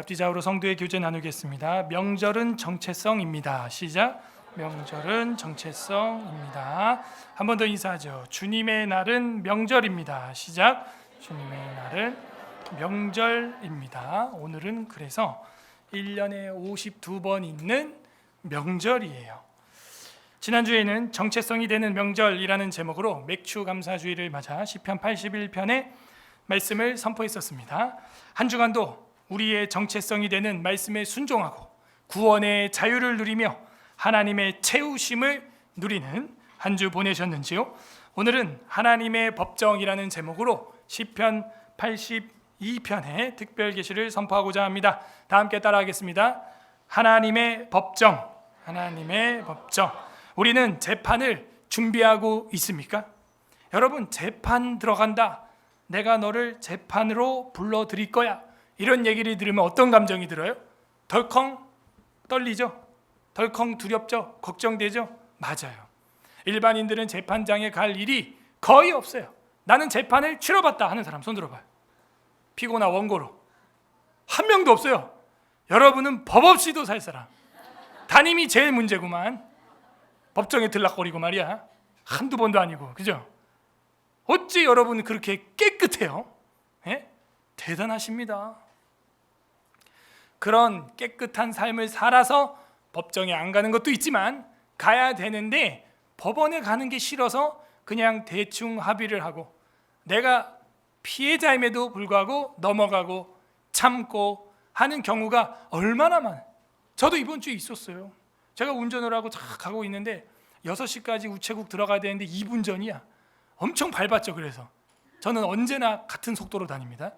앞뒤좌우로 성도의 교제 나누겠습니다. 명절은 정체성입니다. 시작. 명절은 정체성입니다. 한 번 더 인사하죠. 주님의 날은 명절입니다. 시작. 주님의 날은 명절입니다. 오늘은 그래서 1년에 52번 있는 명절이에요. 지난주에는 정체성이 되는 명절이라는 제목으로 맥주 감사주의를 맞아 시편 81편의 말씀을 선포했었습니다. 한 주간도 우리의 정체성이 되는 말씀에 순종하고 구원의 자유를 누리며 하나님의 채우심을 누리는 한 주 보내셨는지요? 오늘은 하나님의 법정이라는 제목으로 시편 82편의 특별 계시를 선포하고자 합니다. 다 함께 따라하겠습니다. 하나님의 법정, 하나님의 법정. 우리는 재판을 준비하고 있습니까? 여러분, 재판 들어간다. 내가 너를 재판으로 불러드릴 거야. 이런 얘기를 들으면 어떤 감정이 들어요? 덜컹 떨리죠? 덜컹 두렵죠? 걱정되죠? 맞아요. 일반인들은 재판장에 갈 일이 거의 없어요. 나는 재판을 치러봤다 하는 사람 손 들어봐요. 피고나 원고로 한 명도 없어요. 여러분은 법 없이도 살 사람. 담임이 제일 문제구만. 법정에 들락거리고 말이야. 한두 번도 아니고, 그죠? 어찌 여러분 그렇게 깨끗해요? 예? 대단하십니다. 그런 깨끗한 삶을 살아서 법정에 안 가는 것도 있지만 가야 되는데 법원에 가는 게 싫어서 그냥 대충 합의를 하고 내가 피해자임에도 불구하고 넘어가고 참고 하는 경우가 얼마나 많아요. 저도 이번 주에 있었어요. 제가 운전을 하고 쫙 가고 있는데 6시까지 우체국 들어가야 되는데 2분 전이야. 엄청 밟았죠. 그래서 저는 언제나 같은 속도로 다닙니다.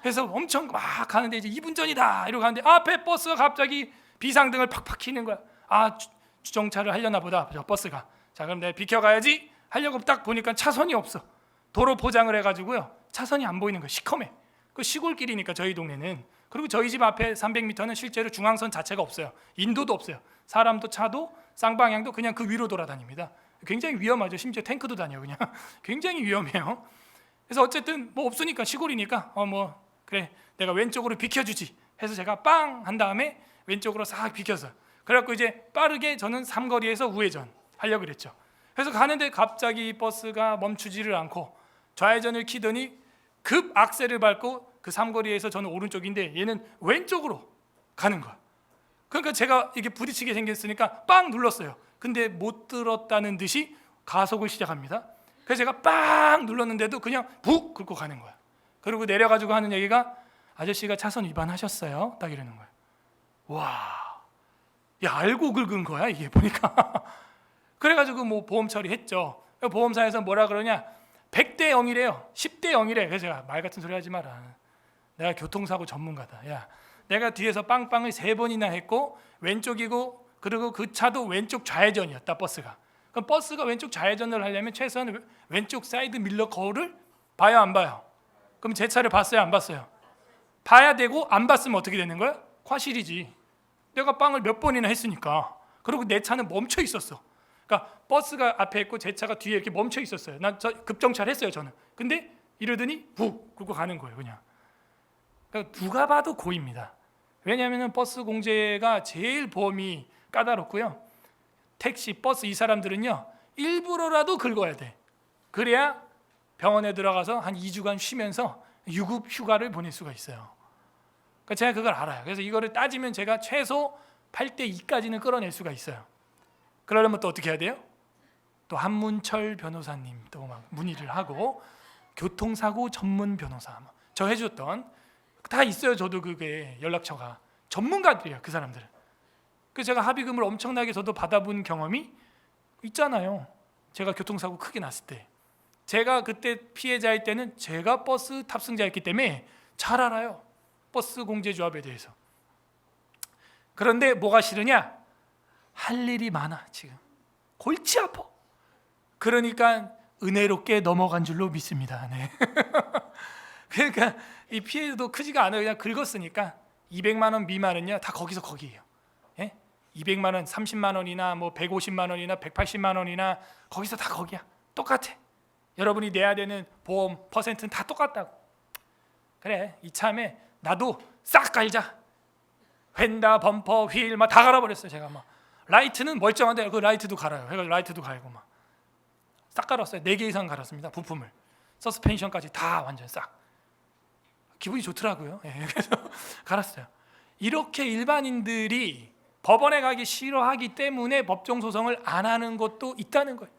그래서 엄청 막 가는데 이제 2분 전이다 이러고 가는데 앞에 버스가 갑자기 비상등을 팍팍 켜는 거야. 아, 주정차를 하려나 보다. 저 버스가. 자, 그럼 내가 비켜가야지 하려고 딱 보니까 차선이 없어. 도로 포장을 해가지고요. 차선이 안 보이는 거야. 시커매. 그 시골길이니까 저희 동네는. 그리고 저희 집 앞에 300m는 실제로 중앙선 자체가 없어요. 인도도 없어요. 사람도 차도 쌍방향도 그냥 그 위로 돌아다닙니다. 굉장히 위험하죠. 심지어 탱크도 다녀요. 그냥 굉장히 위험해요. 그래서 어쨌든 뭐 없으니까 시골이니까 뭐 그래 내가 왼쪽으로 비켜주지 해서 제가 빵 한 다음에 왼쪽으로 싹 비켜서 그래갖고 이제 빠르게 저는 삼거리에서 우회전 하려고 그랬죠. 그래서 가는데 갑자기 버스가 멈추지를 않고 좌회전을 키더니 급 악셀을 밟고 그 삼거리에서 저는 오른쪽인데 얘는 왼쪽으로 가는 거야. 그러니까 제가 이게 부딪히게 생겼으니까 빵 눌렀어요. 근데 못 들었다는 듯이 가속을 시작합니다. 그래서 제가 빵 눌렀는데도 그냥 북 긁고 가는 거야. 그리고 내려가지고 하는 얘기가 아저씨가 차선 위반하셨어요. 딱 이러는 거야. 와, 야 알고 긁은 거야 이게 보니까. 그래가지고 뭐 보험 처리했죠. 보험사에서 뭐라 그러냐 100대 0이래요. 10대 0이래. 그래서 제가 말 같은 소리 하지 마라. 내가 교통사고 전문가다. 야, 내가 뒤에서 빵빵을 3번이나 했고 왼쪽이고 그리고 그 차도 왼쪽 좌회전이었다 버스가. 그럼 버스가 왼쪽 좌회전을 하려면 최소한 왼쪽 사이드 밀러 거울을 봐야 안 봐요? 그럼 제 차를 봤어요 안 봤어요? 봐야 되고 안 봤으면 어떻게 되는 거야? 과실이지. 내가 빵을 몇 번이나 했으니까. 그리고 내 차는 멈춰 있었어. 그러니까 버스가 앞에 있고 제 차가 뒤에 이렇게 멈춰 있었어요. 난 급정차를 했어요 저는. 근데 이러더니 훅 긁고 가는 거예요 그냥. 그러니까 누가 봐도 고입니다. 왜냐하면 버스 공제가 제일 보험이 까다롭고요. 택시, 버스 이 사람들은요 일부러라도 긁어야 돼. 그래야 병원에 들어가서 한 2주간 쉬면서 유급 휴가를 보낼 수가 있어요. 그러니까 제가 그걸 알아요. 그래서 이거를 따지면 제가 최소 8대 2까지는 끌어낼 수가 있어요. 그러려면 또 어떻게 해야 돼요? 또 한문철 변호사님 또 막 문의를 하고 교통사고 전문 변호사 저 해줬던 다 있어요. 저도 그게 연락처가 전문가들이에요. 그 사람들은. 그래서 제가 합의금을 엄청나게 저도 받아본 경험이 있잖아요. 제가 교통사고 크게 났을 때 제가 그때 피해자일 때는 제가 버스 탑승자였기 때문에 잘 알아요. 버스 공제조합에 대해서. 그런데 뭐가 싫으냐? 할 일이 많아 지금. 골치 아파. 그러니까 은혜롭게 넘어간 줄로 믿습니다. 네. 그러니까 이 피해도 크지가 않아요. 그냥 긁었으니까 200만 원 미만은요 다 거기서 거기예요. 예? 200만 원, 30만 원이나 뭐 150만 원이나 180만 원이나 거기서 다 거기야. 똑같아. 여러분이 내야 되는 보험 퍼센트는 다 똑같다고. 그래 이참에 나도 싹 깔자. 휀다, 범퍼, 휠 막 다 갈아버렸어요. 제가 막 라이트는 멀쩡한데 그 라이트도 갈아요. 그래서 라이트도 갈고 막 싹 갈았어요. 4개 이상 갈았습니다. 부품을 서스펜션까지 다 완전 싹. 기분이 좋더라고요. 그래서 갈았어요. 이렇게 일반인들이 법원에 가기 싫어하기 때문에 법정 소송을 안 하는 것도 있다는 거예요.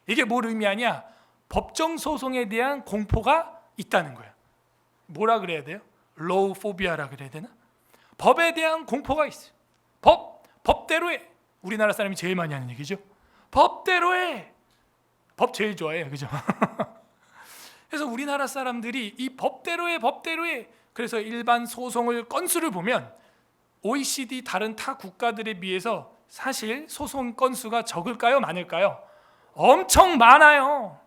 이게 뭘 의미하냐? 법정 소송에 대한 공포가 있다는 거예요. 뭐라 그래야 돼요? 로우 포비아라 그래야 되나? 법에 대한 공포가 있어요. 법대로 해. 우리나라 사람이 제일 많이 하는 얘기죠. 법대로 해. 법 제일 좋아해요. 그죠? 그래서 우리나라 사람들이 이 법대로 해. 그래서 일반 소송을 건수를 보면 OECD 다른 타 국가들에 비해서 사실 소송 건수가 적을까요? 많을까요? 엄청 많아요.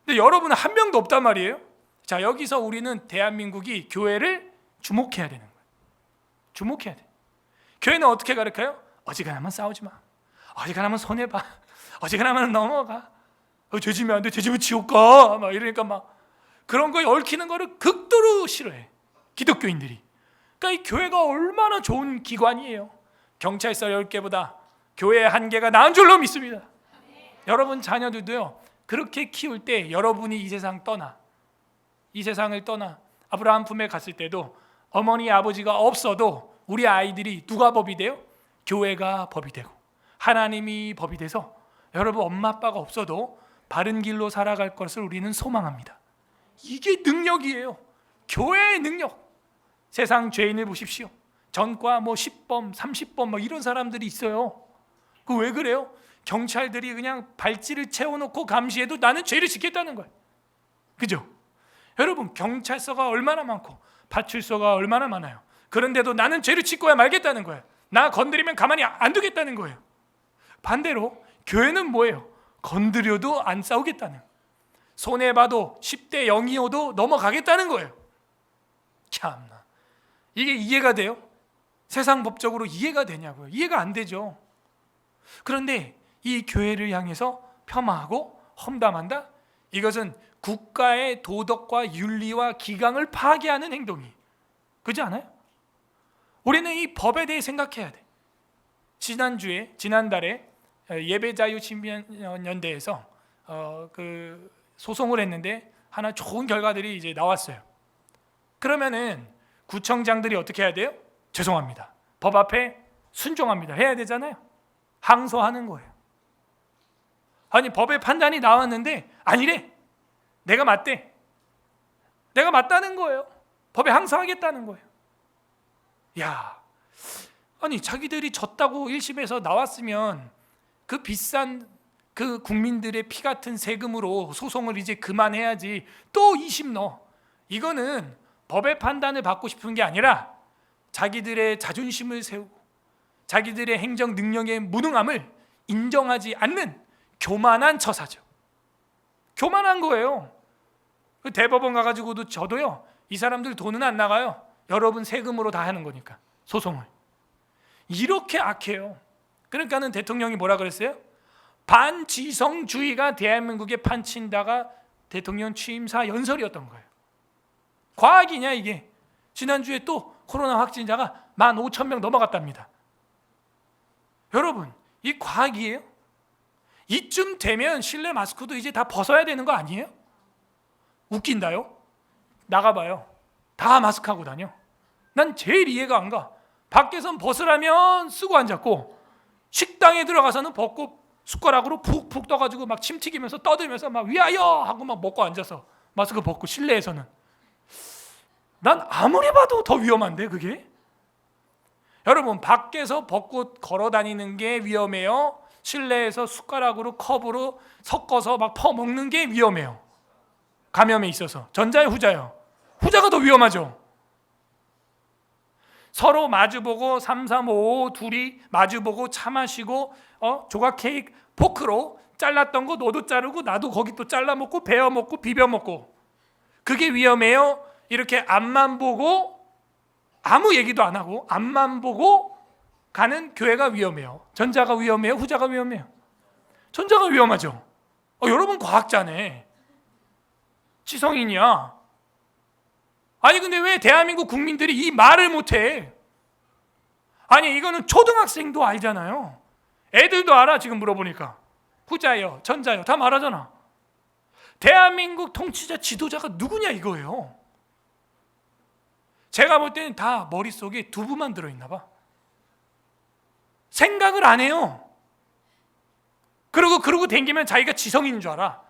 근데 여러분은 한 명도 없단 말이에요. 자, 여기서 우리는 대한민국이 교회를 주목해야 되는 거예요. 주목해야 돼. 교회는 어떻게 가르쳐요? 어지간하면 싸우지 마. 어지간하면 손해봐. 어지간하면 넘어가. 죄지면 안 돼. 죄지면 지옥 가. 막 이러니까 막 그런 거에 얽히는 거를 극도로 싫어해. 기독교인들이. 그러니까 이 교회가 얼마나 좋은 기관이에요. 경찰서 10개보다 교회 1개가 나은 줄로 믿습니다. 여러분 자녀들도요. 그렇게 키울 때 여러분이 이 세상을 떠나 아브라함 품에 갔을 때도 어머니 아버지가 없어도 우리 아이들이 누가 법이 돼요? 교회가 법이 되고 하나님이 법이 돼서 여러분 엄마 아빠가 없어도 바른 길로 살아갈 것을 우리는 소망합니다. 이게 능력이에요. 교회의 능력. 세상 죄인을 보십시오. 전과 10범, 30범 이런 사람들이 있어요. 그 왜 그래요? 경찰들이 그냥 발찌를 채워놓고 감시해도 나는 죄를 짓겠다는 거예요. 그죠? 여러분 경찰서가 얼마나 많고 파출소가 얼마나 많아요. 그런데도 나는 죄를 짓고야 말겠다는 거예요. 나 건드리면 가만히 안 두겠다는 거예요. 반대로 교회는 뭐예요? 건드려도 안 싸우겠다는, 손해봐도 10대 0이어도 넘어가겠다는 거예요. 참나, 이게 이해가 돼요? 세상 법적으로 이해가 되냐고요? 이해가 안 되죠. 그런데 이 교회를 향해서 폄하하고 험담한다? 이것은 국가의 도덕과 윤리와 기강을 파괴하는 행동이, 그렇지 않아요? 우리는 이 법에 대해 생각해야 돼. 지난달에 예배자유친연대에서 그 소송을 했는데 하나 좋은 결과들이 이제 나왔어요. 그러면은 구청장들이 어떻게 해야 돼요? 죄송합니다. 법 앞에 순종합니다. 해야 되잖아요. 항소하는 거예요. 아니 법의 판단이 나왔는데 아니래. 내가 맞대. 내가 맞다는 거예요. 법에 항소하겠다는 거예요. 야, 아니 자기들이 졌다고 1심에서 나왔으면 그 비싼 그 국민들의 피 같은 세금으로 소송을 이제 그만해야지 또 2심 넣어. 이거는 법의 판단을 받고 싶은 게 아니라 자기들의 자존심을 세우고 자기들의 행정 능력의 무능함을 인정하지 않는 교만한 처사죠. 교만한 거예요. 그 대법원 가가지고도 저도요, 이 사람들 돈은 안 나가요. 여러분 세금으로 다 하는 거니까 소송을. 이렇게 악해요. 그러니까는 대통령이 뭐라 그랬어요? 반지성주의가 대한민국에 판친다가 대통령 취임사 연설이었던 거예요. 과학이냐 이게? 지난주에 또 코로나 확진자가 15,000명 넘어갔답니다. 여러분, 이 과학이에요? 이쯤 되면 실내 마스크도 이제 다 벗어야 되는 거 아니에요? 웃긴다요? 나가봐요. 다 마스크하고 다녀. 난 제일 이해가 안 가. 밖에선 벗으라면 쓰고 앉았고 식당에 들어가서는 벗고 숟가락으로 푹푹 떠가지고 막 침 튀기면서 떠들면서 막 위하여 하고 막 먹고 앉아서 마스크 벗고 실내에서는. 난 아무리 봐도 더 위험한데 그게? 여러분 밖에서 벗고 걸어 다니는 게 위험해요? 실내에서 숟가락으로 컵으로 섞어서 막 퍼먹는 게 위험해요? 감염에 있어서 전자요 후자요? 후자가 더 위험하죠. 서로 마주보고 3, 3, 5, 5 둘이 마주보고 차 마시고 조각 케이크 포크로 잘랐던 거 너도 자르고 나도 거기 또 잘라 먹고 베어 먹고 비벼 먹고, 그게 위험해요? 이렇게 앞만 보고 아무 얘기도 안 하고 앞만 보고 가는 교회가 위험해요? 전자가 위험해요? 후자가 위험해요? 전자가 위험하죠. 여러분 과학자네. 지성인이야. 아니 근데 왜 대한민국 국민들이 이 말을 못해? 아니 이거는 초등학생도 알잖아요. 애들도 알아. 지금 물어보니까 후자요, 전자요 다 말하잖아. 대한민국 통치자 지도자가 누구냐 이거예요. 제가 볼 때는 다 머릿속에 두부만 들어있나 봐. 생각을 안 해요. 그러고 댕기면 자기가 지성인인 줄 알아.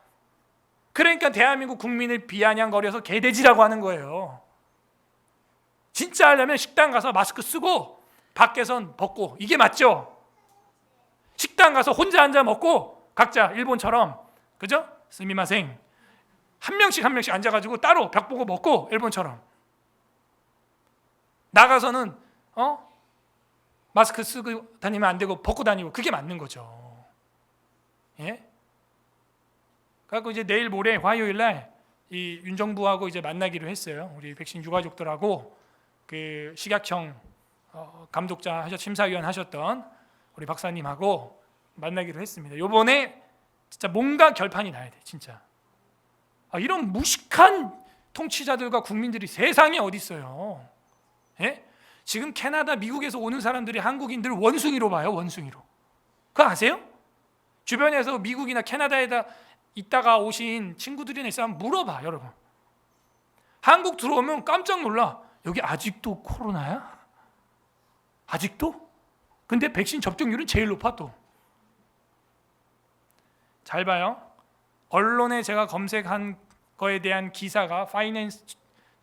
그러니까 대한민국 국민을 비아냥거려서 개돼지라고 하는 거예요. 진짜 하려면 식당 가서 마스크 쓰고 밖에선 벗고, 이게 맞죠? 식당 가서 혼자 앉아 먹고 각자 일본처럼, 그죠? 스미마생 한 명씩 앉아가지고 따로 벽 보고 먹고, 일본처럼. 나가서는 마스크 쓰고 다니면 안 되고 벗고 다니고, 그게 맞는 거죠. 예? 그래서 이제 내일 모레 화요일 날 이 윤정부하고 이제 만나기로 했어요. 우리 백신 유가족들하고 그 식약청 감독자 심사위원 하셨던 우리 박사님하고 만나기로 했습니다. 요번에 진짜 뭔가 결판이 나야 돼, 진짜. 이런 무식한 통치자들과 국민들이 세상에 어디 있어요? 예? 지금 캐나다, 미국에서 오는 사람들이 한국인들을 원숭이로 봐요, 원숭이로. 그거 아세요? 주변에서 미국이나 캐나다에다 있다가 오신 친구들이나 있으면 물어봐, 여러분. 한국 들어오면 깜짝 놀라. 여기 아직도 코로나야? 아직도? 근데 백신 접종률은 제일 높아 또. 잘 봐요. 언론에 제가 검색한 거에 대한 기사가 파이낸스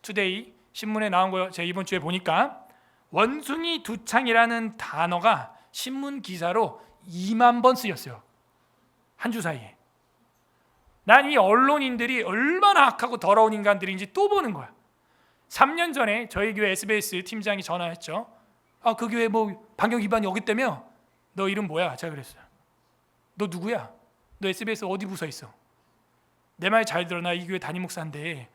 투데이 신문에 나온 거 제가 이번 주에 보니까 원숭이 두창이라는 단어가 신문 기사로 2만 번 쓰였어요. 한 주 사이에. 난 이 언론인들이 얼마나 악하고 더러운 인간들인지 또 보는 거야. 3년 전에 저희 교회 SBS 팀장이 전화했죠. 그 교회 뭐 방역 위반이 어겼다며? 너 이름 뭐야? 제가 그랬어요. 너 누구야? 너 SBS 어디 부서 있어? 내 말 잘 들어. 나 이 교회 담임 목사인데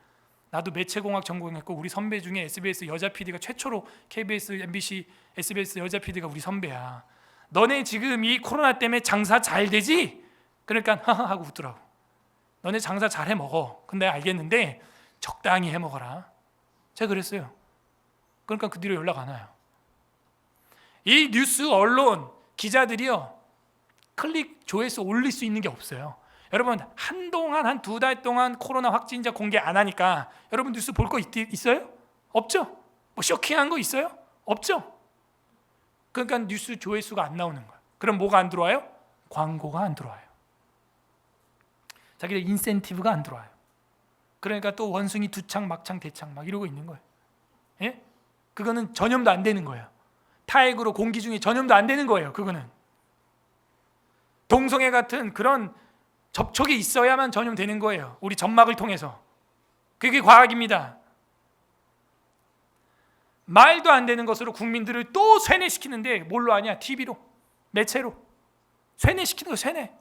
나도 매체공학 전공했고 우리 선배 중에 SBS 여자 PD가 최초로 KBS, MBC, SBS 여자 PD가 우리 선배야. 너네 지금 이 코로나 때문에 장사 잘 되지? 그러니까 하하 하고 웃더라고. 너네 장사 잘 해 먹어. 근데 알겠는데 적당히 해 먹어라. 제가 그랬어요. 그러니까 그 뒤로 연락 안 와요. 이 뉴스 언론 기자들이요, 클릭 조회수 올릴 수 있는 게 없어요. 여러분 한동안 한 2달 동안 코로나 확진자 공개 안 하니까 여러분 뉴스 볼 거 있어요? 없죠? 뭐 쇼킹한 거 있어요? 없죠? 그러니까 뉴스 조회수가 안 나오는 거예요. 그럼 뭐가 안 들어와요? 광고가 안 들어와요. 자기들 인센티브가 안 들어와요. 그러니까 또 원숭이 두창 막창 대창 막 이러고 있는 거예요. 예? 그거는 전염도 안 되는 거예요. 타액으로 공기 중에 전염도 안 되는 거예요. 그거는 동성애 같은 그런 접촉이 있어야만 전염되는 거예요. 우리 점막을 통해서. 그게 과학입니다. 말도 안 되는 것으로 국민들을 또 세뇌시키는데 뭘로 하냐? TV로, 매체로 세뇌시키는 거. 세뇌.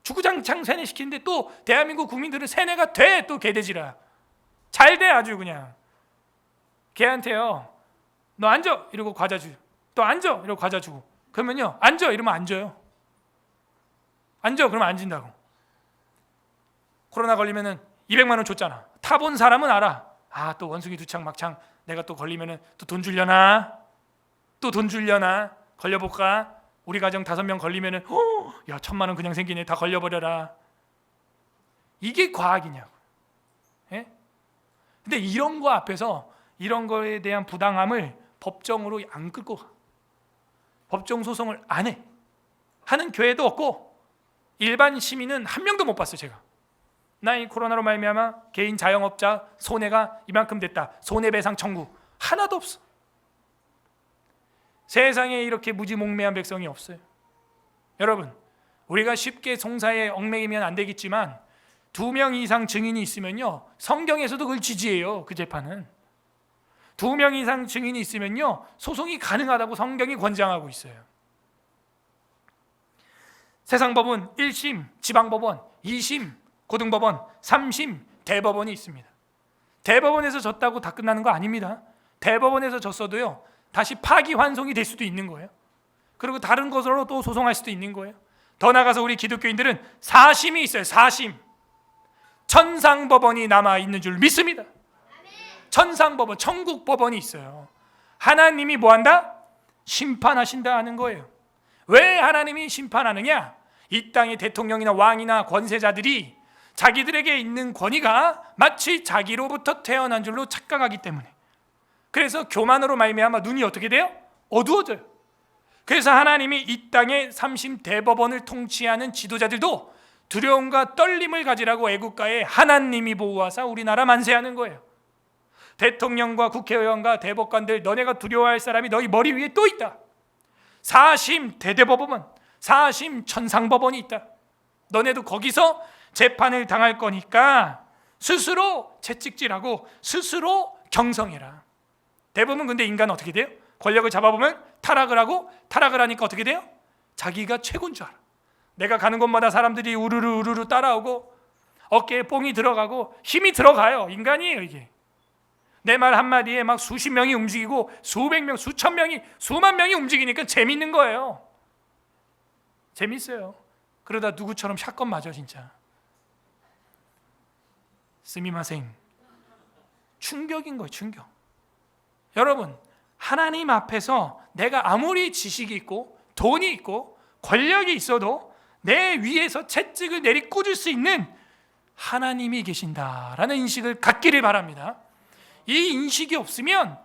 주구장창 세뇌시키는데 또 대한민국 국민들은 세뇌가 돼. 또 개돼지라. 잘 돼 아주 그냥. 걔한테요, 너 앉아 이러고 과자 주. 또 앉아 이러고 과자 주고. 그러면요, 앉아 이러면 앉아요. 앉아 그러면 앉는다고. 코로나 걸리면은 200만 원 줬잖아. 타본 사람은 알아. 또 원숭이 두창 막창 내가 또 걸리면은 또 돈 줄려나? 또 돈 줄려나? 걸려볼까? 우리 가정 5명 걸리면은 야 1,000만 원 그냥 생기네. 다 걸려버려라. 이게 과학이냐고. 예? 근데 이런 거 앞에서 이런 거에 대한 부당함을 법정으로 안 끌고 가. 법정 소송을 안 해. 하는 교회도 없고 일반 시민은 한 명도 못 봤어요. 제가. 나 이 코로나로 말미암아 개인 자영업자 손해가 이만큼 됐다. 손해배상 청구 하나도 없어. 세상에 이렇게 무지몽매한 백성이 없어요. 여러분, 우리가 쉽게 송사에 얽매이면 안 되겠지만 2명 이상 증인이 있으면요, 성경에서도 그걸 지지해요. 그 재판은 2명 이상 증인이 있으면요, 소송이 가능하다고 성경이 권장하고 있어요. 세상법원 1심, 지방법원 2심, 고등법원 3심, 대법원이 있습니다. 대법원에서 졌다고 다 끝나는 거 아닙니다. 대법원에서 졌어도요, 다시 파기환송이 될 수도 있는 거예요. 그리고 다른 것으로 또 소송할 수도 있는 거예요. 더 나아가서 우리 기독교인들은 4심이 있어요. 4심. 천상법원이 남아있는 줄 믿습니다. 천상법원, 천국법원이 있어요. 하나님이 뭐한다? 심판하신다 하는 거예요. 왜 하나님이 심판하느냐? 이 땅의 대통령이나 왕이나 권세자들이 자기들에게 있는 권위가 마치 자기로부터 태어난 줄로 착각하기 때문에, 그래서 교만으로 말미암아 눈이 어떻게 돼요? 어두워져요. 그래서 하나님이 이 땅의 30대법원을 통치하는 지도자들도 두려움과 떨림을 가지라고 애국가에 하나님이 보호하사 우리나라 만세하는 거예요. 대통령과 국회의원과 대법관들, 너네가 두려워할 사람이 너희 머리 위에 또 있다. 사심 대대법원, 사심 천상법원이 있다. 너네도 거기서 재판을 당할 거니까 스스로 채찍질하고 스스로 경성해라. 대부분 근데 인간은 어떻게 돼요? 권력을 잡아보면 타락을 하고, 타락을 하니까 어떻게 돼요? 자기가 최고인 줄 알아. 내가 가는 곳마다 사람들이 우르르 따라오고 어깨에 뽕이 들어가고 힘이 들어가요. 인간이에요 이게. 내 말 한마디에 막 수십 명이 움직이고 수백 명, 수천 명이, 수만 명이 움직이니까 재밌는 거예요. 재밌어요. 그러다 누구처럼 샷건 맞아 진짜. 스미마생. 충격인 거예요. 충격. 여러분, 하나님 앞에서 내가 아무리 지식이 있고 돈이 있고 권력이 있어도 내 위에서 채찍을 내리꽂을 수 있는 하나님이 계신다라는 인식을 갖기를 바랍니다. 이 인식이 없으면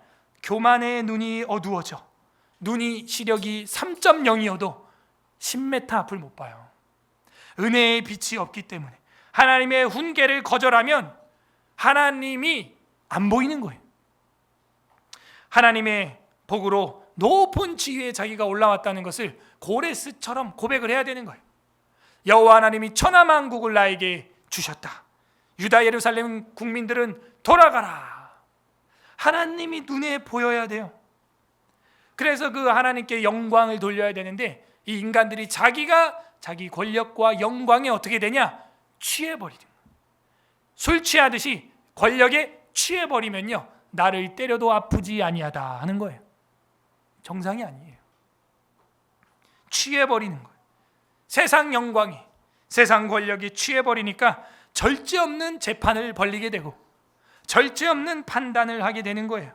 교만의 눈이 어두워져. 눈이 시력이 3.0이어도 10m 앞을 못 봐요. 은혜의 빛이 없기 때문에, 하나님의 훈계를 거절하면 하나님이 안 보이는 거예요. 하나님의 복으로 높은 지위에 자기가 올라왔다는 것을 고레스처럼 고백을 해야 되는 거예요. 여호와 하나님이 천하만국을 나에게 주셨다. 유다 예루살렘 국민들은 돌아가라. 하나님이 눈에 보여야 돼요. 그래서 그 하나님께 영광을 돌려야 되는데, 이 인간들이 자기가 자기 권력과 영광에 어떻게 되냐? 취해버리는 거예요. 술 취하듯이 권력에 취해버리면요, 나를 때려도 아프지 아니하다 하는 거예요. 정상이 아니에요. 취해버리는 거예요. 세상 영광이, 세상 권력이 취해버리니까 절제 없는 재판을 벌리게 되고 절제 없는 판단을 하게 되는 거예요.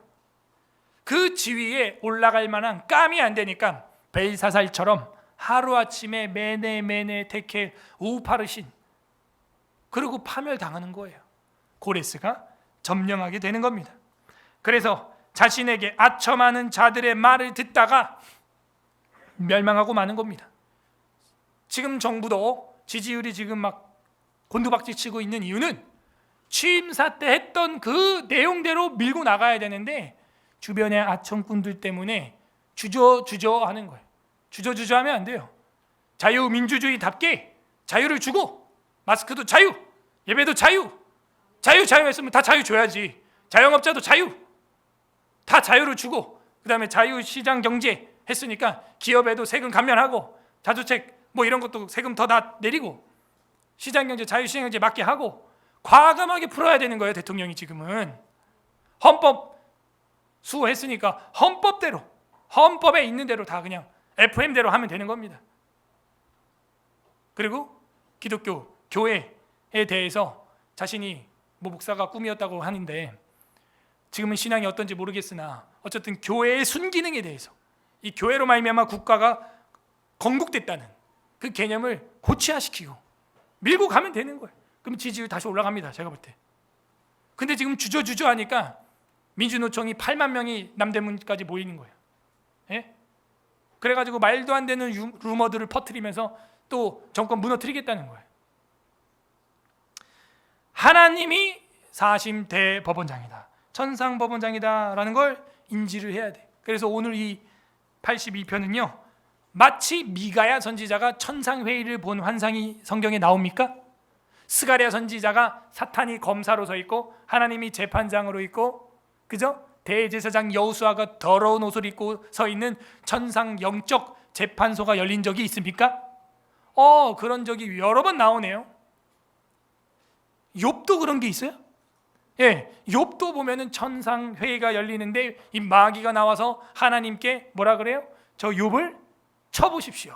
그 지위에 올라갈 만한 깜이 안 되니까 벨사살처럼 하루아침에 메네 테켈 우파르신, 그리고 파멸당하는 거예요. 고레스가 점령하게 되는 겁니다. 그래서 자신에게 아첨하는 자들의 말을 듣다가 멸망하고 마는 겁니다. 지금 정부도 지지율이 지금 막 곤두박질 치고 있는 이유는 취임사 때 했던 그 내용대로 밀고 나가야 되는데 주변의 아첨꾼들 때문에 주저주저 하는 거예요. 주저주저 하면 안 돼요. 자유민주주의답게 자유를 주고, 마스크도 자유, 예배도 자유, 자유 했으면 다 자유 줘야지. 자영업자도 자유, 다 자유를 주고, 그 다음에 자유시장 경제 했으니까 기업에도 세금 감면하고, 자주책 뭐 이런 것도 세금 더 다 내리고, 시장경제, 자유시장경제 맞게 하고 과감하게 풀어야 되는 거예요. 대통령이 지금은 헌법 수호했으니까 헌법대로, 헌법에 있는 대로 다 그냥 FM대로 하면 되는 겁니다. 그리고 기독교 교회에 대해서 자신이 뭐 목사가 꿈이었다고 하는데, 지금은 신앙이 어떤지 모르겠으나 어쨌든 교회의 순기능에 대해서, 이 교회로 말미암아 국가가 건국됐다는 그 개념을 고취화시키고 밀고 가면 되는 거예요. 그럼 지지율 다시 올라갑니다. 제가 볼 때. 근데 지금 주저주저 하니까 민주노총이 8만 명이 남대문까지 모이는 거예요. 예? 그래가지고 말도 안 되는 루머들을 퍼뜨리면서 또 정권 무너뜨리겠다는 거예요. 하나님이 사심 대법원장이다, 천상법원장이다라는 걸 인지를 해야 돼. 그래서 오늘 이 82편은요, 마치 미가야 선지자가 천상회의를 본 환상이 성경에 나옵니까? 스가랴 선지자가 사탄이 검사로 서 있고 하나님이 재판장으로 있고, 그죠? 대제사장 여호수아가 더러운 옷을 입고 서 있는 천상 영적 재판소가 열린 적이 있습니까? 그런 적이 여러 번 나오네요. 욥도 그런 게 있어요? 예, 욥도 보면은 천상 회의가 열리는데 이 마귀가 나와서 하나님께 뭐라 그래요? 저 욥을 쳐보십시오.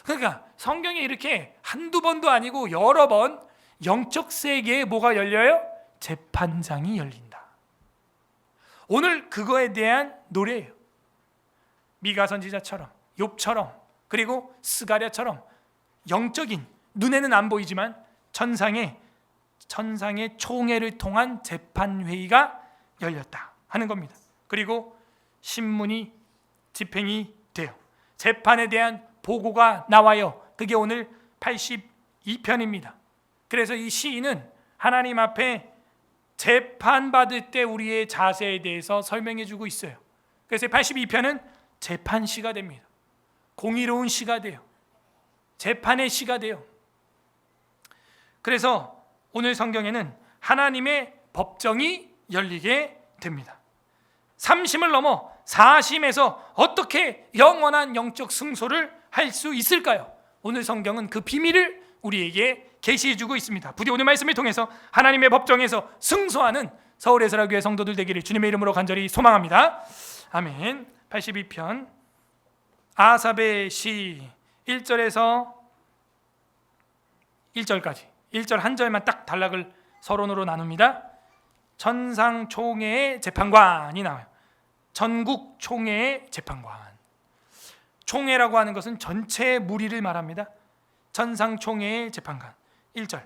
그러니까 성경에 이렇게 한두 번도 아니고 여러 번 영적 세계에 뭐가 열려요? 재판장이 열린다. 오늘 그거에 대한 노래예요. 미가 선지자처럼, 욥처럼, 그리고 스가랴처럼 영적인, 눈에는 안 보이지만 천상의 총회를 통한 재판회의가 열렸다 하는 겁니다. 그리고 신문이 집행이 돼요. 재판에 대한 보고가 나와요. 그게 오늘 82편입니다. 그래서 이 시인은 하나님 앞에 재판받을 때 우리의 자세에 대해서 설명해 주고 있어요. 그래서 82편은 재판시가 됩니다. 공의로운 시가 돼요. 재판의 시가 돼요. 그래서 오늘 성경에는 하나님의 법정이 열리게 됩니다. 3심을 넘어 4심에서 어떻게 영원한 영적 승소를 할 수 있을까요? 오늘 성경은 그 비밀을 우리에게 계시해 주고 있습니다. 부디 오늘 말씀을 통해서 하나님의 법정에서 승소하는 서울 에스라교회 성도들 되기를 주님의 이름으로 간절히 소망합니다. 아멘. 82편 아삽의 시 1절에서 1절까지 1절 한 절만 딱 단락을 서론으로 나눕니다. 천상총회의 재판관이 나와요. 전국총회의 재판관. 총회라고 하는 것은 전체 무리를 말합니다. 천상총회의 재판관. 1절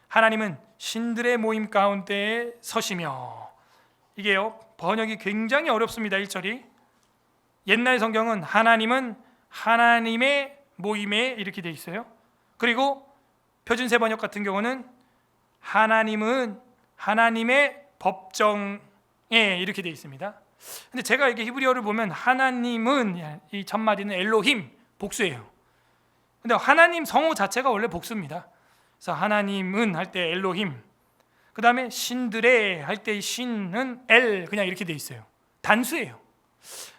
하나님은 신들의 모임 가운데에 서시며, 이게요 번역이 굉장히 어렵습니다. 1절이 옛날 성경은 하나님은 하나님의 모임에 이렇게 돼 있어요. 그리고 표준세 번역 같은 경우는 하나님은 하나님의 법정에 이렇게 돼 있습니다. 근데 제가 이게 히브리어를 보면 하나님은 이 첫 마디는 엘로힘 복수예요. 근데 하나님 성호 자체가 원래 복수입니다. 그래서 하나님은 할 때 엘로힘, 그 다음에 신들의 할 때 신은 엘, 그냥 이렇게 돼 있어요. 단수예요.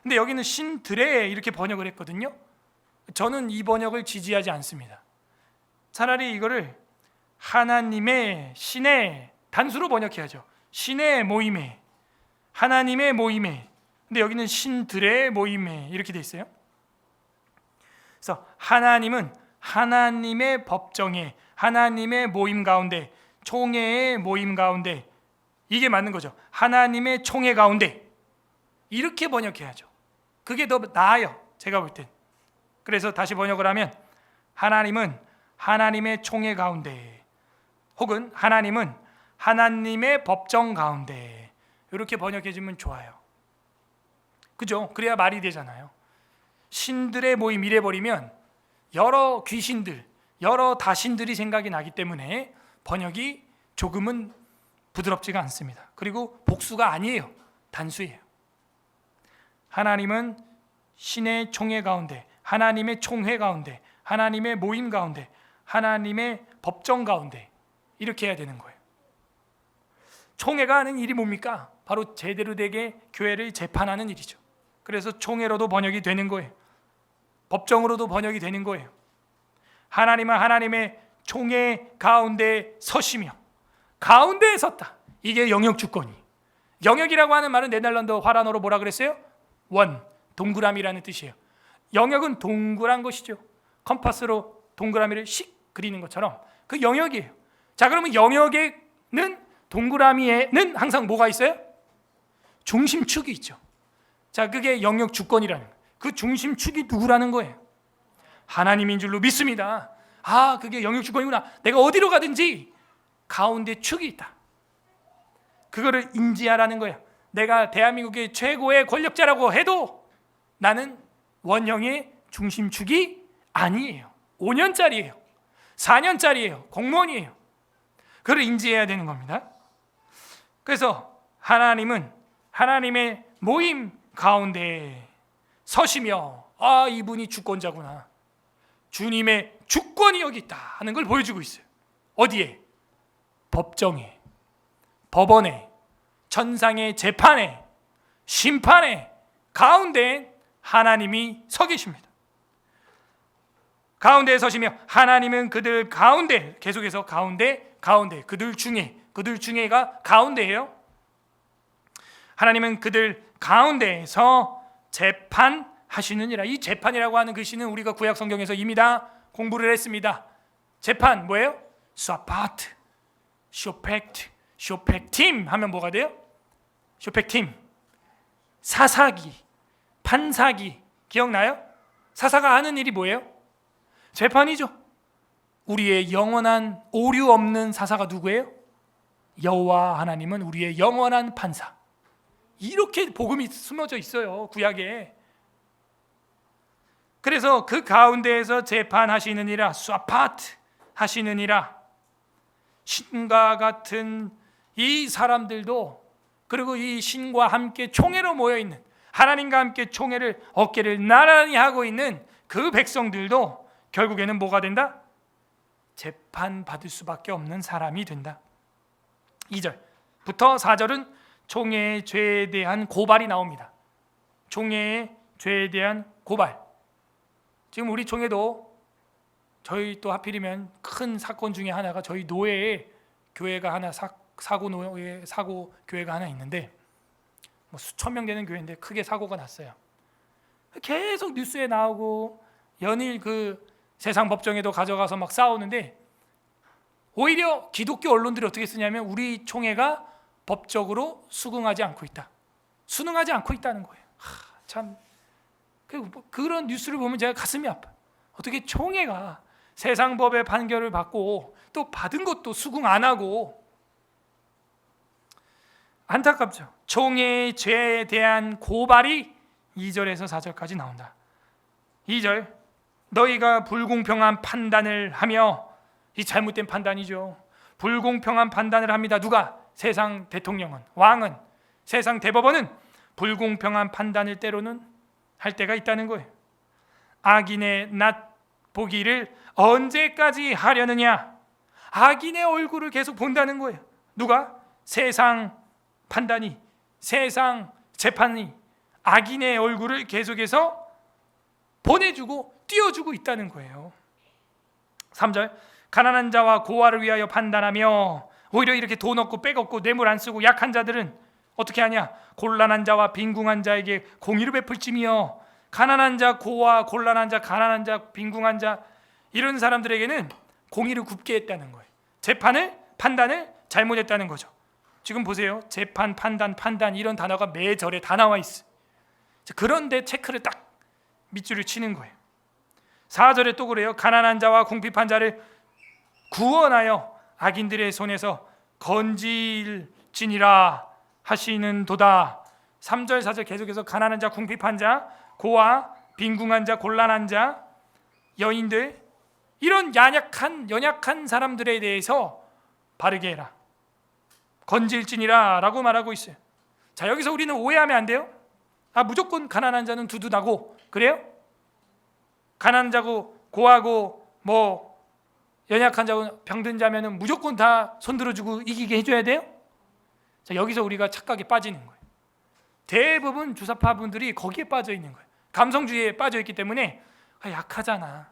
근데 여기는 신들의 이렇게 번역을 했거든요. 저는 이 번역을 지지하지 않습니다. 차라리 이거를 하나님의 신의 단수로 번역해야죠. 신의 모임에, 하나님의 모임에. 근데 여기는 신들의 모임에 이렇게 돼 있어요. 그래서 하나님은 하나님의 법정에, 하나님의 모임 가운데, 총회의 모임 가운데, 이게 맞는 거죠. 하나님의 총회 가운데, 이렇게 번역해야죠. 그게 더 나아요, 제가 볼 땐. 그래서 다시 번역을 하면 하나님은 하나님의 총회 가운데, 혹은 하나님은 하나님의 법정 가운데, 이렇게 번역해주면 좋아요. 그죠? 그래야 말이 되잖아요. 신들의 모임 이래 버리면 여러 귀신들, 여러 다신들이 생각이 나기 때문에 번역이 조금은 부드럽지가 않습니다. 그리고 복수가 아니에요. 단수예요. 하나님은 신의 총회 가운데, 하나님의 총회 가운데, 하나님의 모임 가운데, 하나님의 법정 가운데, 이렇게 해야 되는 거예요. 총회가 하는 일이 뭡니까? 바로 제대로 되게 교회를 재판하는 일이죠. 그래서 총회로도 번역이 되는 거예요. 법정으로도 번역이 되는 거예요. 하나님은 하나님의 총회 가운데 서시며, 가운데에 섰다. 이게 영역 주권이. 영역이라고 하는 말은 네덜란드 화란어로 뭐라 그랬어요? 원, 동그라미라는 뜻이에요. 영역은 동그란 것이죠. 컴파스로 동그라미를 씩 그리는 것처럼 그 영역이에요. 자, 그러면 영역에는, 동그라미에는 항상 뭐가 있어요? 중심축이 있죠. 자, 그게 영역 주권이라는 거예요. 그 중심축이 누구라는 거예요? 하나님인 줄로 믿습니다. 아, 그게 영역 주권이구나. 내가 어디로 가든지 가운데 축이 있다. 그거를 인지하라는 거예요. 내가 대한민국의 최고의 권력자라고 해도 나는 원형의 중심축이 아니에요. 5년짜리예요. 4년짜리예요. 공무원이에요. 그걸 인지해야 되는 겁니다. 그래서 하나님은 하나님의 모임 가운데 서시며, 아, 이분이 주권자구나. 주님의 주권이 여기 있다 하는 걸 보여주고 있어요. 어디에? 법정에, 법원에, 천상의 재판에, 심판에, 가운데 하나님이 서 계십니다. 가운데에 서시며 하나님은 그들 가운데, 계속해서 가운데, 그들 중에가 가운데예요. 하나님은 그들 가운데에서 재판하시느니라. 이 재판이라고 하는 글씨는 우리가 구약 성경에서 이미 다 공부를 했습니다. 재판 뭐예요? 수아파트, 쇼펙트, 쇼펙팀 하면 뭐가 돼요? 쇼펙팀, 사사기, 판사기, 기억나요? 사사가 하는 일이 뭐예요? 재판이죠. 우리의 영원한 오류 없는 사사가 누구예요? 여호와 하나님은 우리의 영원한 판사. 이렇게 복음이 숨어져 있어요, 구약에. 그래서 그 가운데에서 재판하시느니라, 수아파트 하시느니라. 신과 같은 이 사람들도, 그리고 이 신과 함께 총회로 모여 있는, 하나님과 함께 총회를 어깨를 나란히 하고 있는 그 백성들도 결국에는 뭐가 된다? 재판받을 수밖에 없는 사람이 된다. 2절부터 4절은 총회의 죄에 대한 고발이 나옵니다. 총회의 죄에 대한 고발. 지금 우리 총회도, 저희 또 하필이면 큰 사건 중에 하나가 저희 노예에 교회가 하나 사고 교회가 하나 있는데, 뭐 수천 명 되는 교회인데 크게 사고가 났어요. 계속 뉴스에 나오고 연일 그 세상 법정에도 가져가서 막 싸우는데, 오히려 기독교 언론들이 어떻게 쓰냐면 우리 총회가 법적으로 수긍하지 않고 있다, 순응하지 않고 있다는 거예요. 참 그런 뉴스를 보면 제가 가슴이 아파. 어떻게 총회가 세상 법의 판결을 받고 또 받은 것도 수긍 안 하고. 안타깝죠. 총회의 죄에 대한 고발이 2절에서 4절까지 나온다. 2절, 너희가 불공평한 판단을 하며, 이 잘못된 판단이죠. 불공평한 판단을 합니다. 누가? 세상 대통령은, 왕은, 세상 대법원은 불공평한 판단을 때로는 할 때가 있다는 거예요. 악인의 낯 보기를 언제까지 하려느냐? 악인의 얼굴을 계속 본다는 거예요. 누가? 세상 판단이, 세상 재판이 악인의 얼굴을 계속해서 보내주고 띄워주고 있다는 거예요. 3절, 가난한 자와 고아를 위하여 판단하며, 오히려 이렇게 돈 없고 백 없고 뇌물 안 쓰고 약한 자들은 어떻게 하냐? 곤란한 자와 빈궁한 자에게 공의를 베풀지며. 가난한 자, 고아, 곤란한 자, 가난한 자, 빈궁한 자, 이런 사람들에게는 공의를 굽게 했다는 거예요. 재판을, 판단을 잘못했다는 거죠. 지금 보세요. 재판, 판단 이런 단어가 매 절에 다 나와 있어요. 그런데 체크를 딱 밑줄을 치는 거예요. 4절에 또 그래요. 가난한 자와 궁핍한 자를 구원하여 악인들의 손에서 건질지니라 하시는 도다. 3절 4절 계속해서 가난한 자, 궁핍한 자, 고아, 빈궁한 자, 곤란한 자, 여인들, 이런 연약한 사람들에 대해서 바르게 해라, 건질지니라 라고 말하고 있어요. 자, 여기서 우리는 오해하면 안 돼요. 무조건 가난한 자는 두둔하고 그래요? 가난한 자고 고아고 뭐 연약한 자고 병든 자면은 무조건 다 손들어주고 이기게 해줘야 돼요? 자, 여기서 우리가 착각에 빠지는 거예요. 대부분 주사파분들이 거기에 빠져 있는 거예요. 감성주의에 빠져 있기 때문에 약하잖아,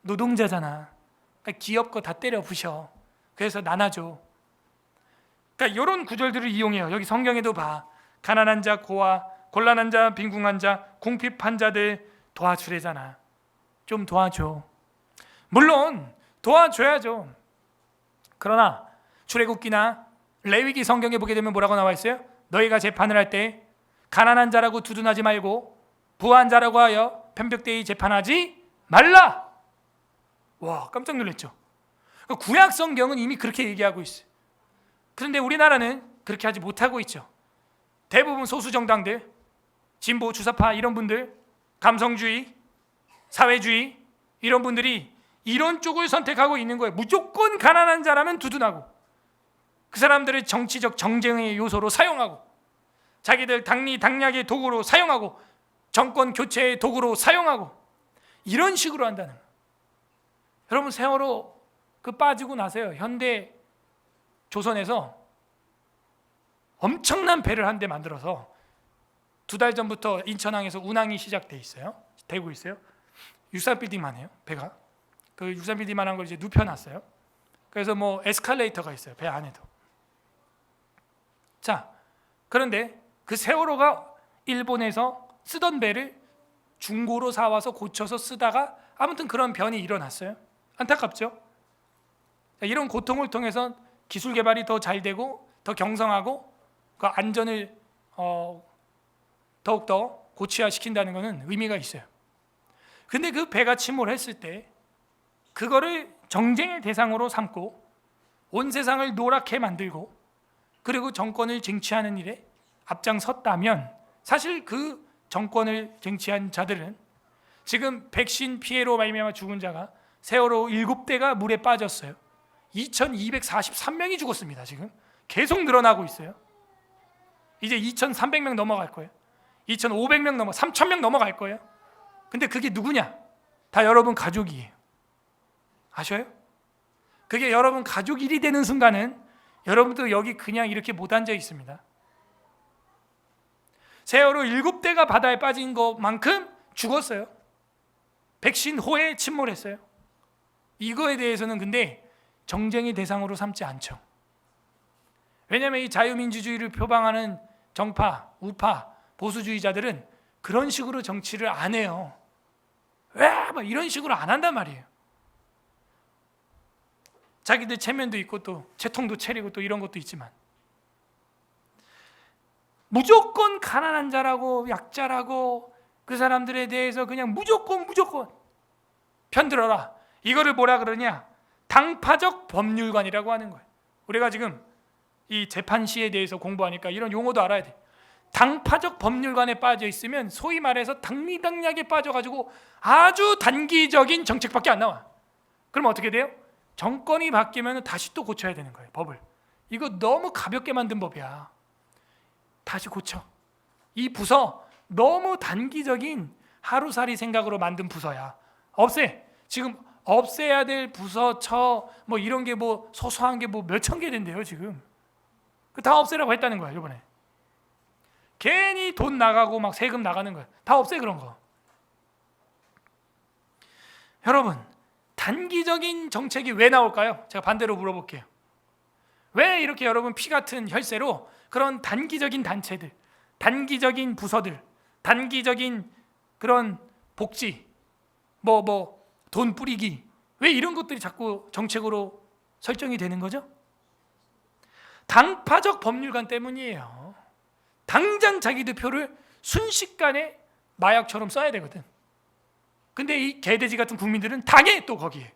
노동자잖아, 기업거 다 때려 부셔, 그래서 나눠줘. 그러니까 이런 구절들을 이용해요. 여기 성경에도 봐. 가난한 자, 고아, 곤란한 자, 빈궁한 자, 궁핍한 자들 도와주래잖아. 좀 도와줘. 물론 도와줘야죠. 그러나 출애굽기나 레위기 성경에 보게 되면 뭐라고 나와 있어요? 너희가 재판을 할 때 가난한 자라고 두둔하지 말고 부한 자라고 하여 편벽되이 재판하지 말라. 와, 깜짝 놀랐죠. 구약 성경은 이미 그렇게 얘기하고 있어요. 그런데 우리나라는 그렇게 하지 못하고 있죠. 대부분 소수 정당들, 진보, 주사파 이런 분들, 감성주의, 사회주의 이런 분들이 이런 쪽을 선택하고 있는 거예요. 무조건 가난한 자라면 두둔하고, 그 사람들을 정치적 정쟁의 요소로 사용하고, 자기들 당리당략의 도구로 사용하고, 정권 교체의 도구로 사용하고, 이런 식으로 한다는 거예요. 여러분, 세월호 그 빠지고 나서요, 현대 조선에서 엄청난 배를 한 대 만들어서 2달 전부터 인천항에서 운항이 시작돼 있어요. 되고 있어요. 63빌딩만 해요, 배가. 그 63빌딩만 한 걸 이제 눕혀놨어요. 그래서 뭐 에스컬레이터가 있어요, 배 안에도. 자, 그런데 그 세월호가 일본에서 쓰던 배를 중고로 사와서 고쳐서 쓰다가 아무튼 그런 변이 일어났어요. 안타깝죠? 이런 고통을 통해서 기술 개발이 더 잘 되고 더 경성하고 그 안전을 더욱더 고취화시킨다는 것은 의미가 있어요. 근데 그 배가 침몰했을 때 그거를 정쟁의 대상으로 삼고 온 세상을 노랗게 만들고 그리고 정권을 쟁취하는 일에 앞장섰다면 사실 그 정권을 쟁취한 자들은 지금 백신 피해로 말미암아 죽은 자가 세월호 7대가 물에 빠졌어요. 2243명이 죽었습니다. 지금 계속 늘어나고 있어요. 이제 2300명 넘어갈 거예요. 2500명 넘어 3000명 넘어갈 거예요. 근데 그게 누구냐? 다 여러분 가족이에요. 아셔요? 그게 여러분 가족 일이 되는 순간은 여러분도 여기 그냥 이렇게 못 앉아 있습니다. 세월호 7대가 바다에 빠진 것만큼 죽었어요. 백신호에 침몰했어요. 이거에 대해서는 근데 정쟁의 대상으로 삼지 않죠. 왜냐하면 이 자유민주주의를 표방하는 정파, 우파, 보수주의자들은 그런 식으로 정치를 안 해요. 왜? 막 이런 식으로 안 한단 말이에요. 자기들 체면도 있고 또 채통도 차리고 또 이런 것도 있지만 무조건 가난한 자라고 약자라고 그 사람들에 대해서 그냥 무조건 편들어라. 이거를 뭐라 그러냐? 당파적 법률관이라고 하는 거예요. 우리가 지금 이 재판시에 대해서 공부하니까 이런 용어도 알아야 돼. 당파적 법률관에 빠져 있으면 소위 말해서 당리당략에 빠져가지고 아주 단기적인 정책밖에 안 나와. 그럼 어떻게 돼요? 정권이 바뀌면 다시 또 고쳐야 되는 거예요. 법을. 이거 너무 가볍게 만든 법이야. 다시 고쳐. 이 부서 너무 단기적인 하루살이 생각으로 만든 부서야. 없애. 지금 없애야 될 부서, 뭐 이런 게 뭐 소소한 게 뭐 몇천 개 된대요 지금. 다 없애라고 했다는 거야 이번에. 괜히 돈 나가고 막 세금 나가는 거야. 다 없애 그런 거. 여러분, 단기적인 정책이 왜 나올까요? 제가 반대로 물어볼게요. 왜 이렇게 여러분 피 같은 혈세로 그런 단기적인 단체들, 단기적인 부서들, 단기적인 그런 복지, 돈 뿌리기, 왜 이런 것들이 자꾸 정책으로 설정이 되는 거죠? 당파적 법률관 때문이에요. 당장 자기들 표를 순식간에 마약처럼 써야 되거든. 근데 이 개돼지 같은 국민들은 당해 또 거기에.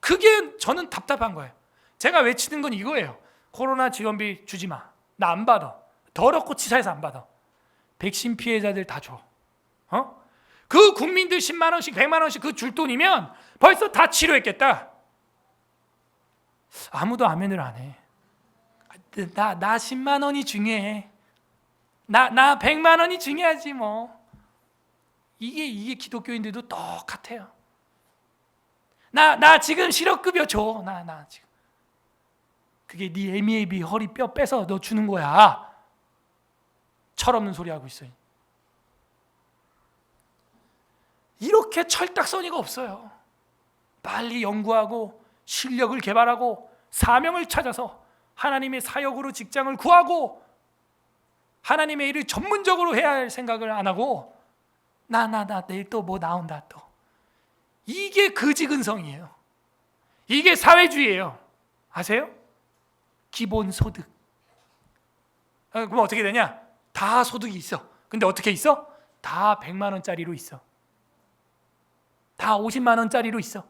그게 저는 답답한 거예요. 제가 외치는 건 이거예요. 코로나 지원비 주지 마. 나 안 받아. 더럽고 치사해서 안 받아. 백신 피해자들 다 줘. 그 국민들 10만 원씩 100만 원씩 그 줄 돈이면 벌써 다 치료했겠다. 아무도 아멘을 안 해. 나 10만 원이 중요해. 나 100만 원이 중요하지 뭐. 이게 기독교인들도 똑같아요. 나 지금 실업급여 줘. 나 지금. 그게 네 애미애비 허리 뼈 빼서 너 주는 거야. 철없는 소리 하고 있어요. 이렇게 철딱서니가 없어요. 빨리 연구하고 실력을 개발하고 사명을 찾아서 하나님의 사역으로 직장을 구하고 하나님의 일을 전문적으로 해야 할 생각을 안 하고 나 내일 또 뭐 나온다 또. 이게 거지근성이에요. 이게 사회주의예요. 아세요? 기본소득. 그럼 어떻게 되냐? 다 소득이 있어. 근데 어떻게 있어? 다 100만 원짜리로 있어. 다 50만 원짜리로 있어.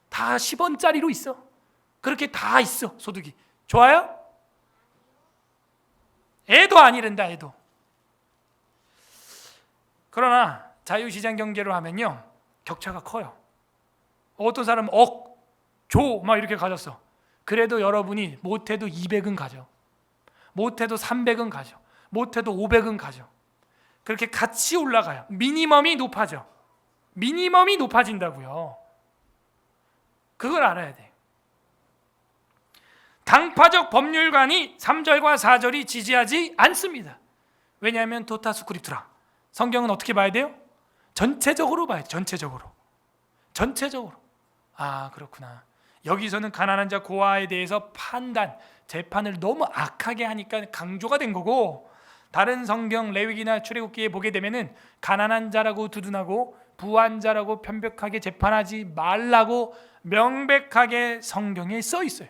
다 10원짜리로 있어. 그렇게 다 있어 소득이. 좋아요? 애도 아니란다 애도. 그러나 자유시장 경제로 하면요 격차가 커요. 어떤 사람은 조 막 이렇게 가졌어. 그래도 여러분이 못해도 200은 가져. 못해도 300은 가져. 못해도 500은 가져. 그렇게 같이 올라가요. 미니멈이 높아져. 미니멈이 높아진다고요. 그걸 알아야 돼. 당파적 법률관이 3절과 4절이 지지하지 않습니다. 왜냐하면 토타 스크립투라. 성경은 어떻게 봐야 돼요? 전체적으로 봐야 돼. 전체적으로. 아 그렇구나. 여기서는 가난한 자 고아에 대해서 재판을 너무 악하게 하니까 강조가 된 거고, 다른 성경 레위기나 출애굽기에 보게 되면은 가난한 자라고 두둔하고 부한 자라고 편벽하게 재판하지 말라고 명백하게 성경에 써 있어요.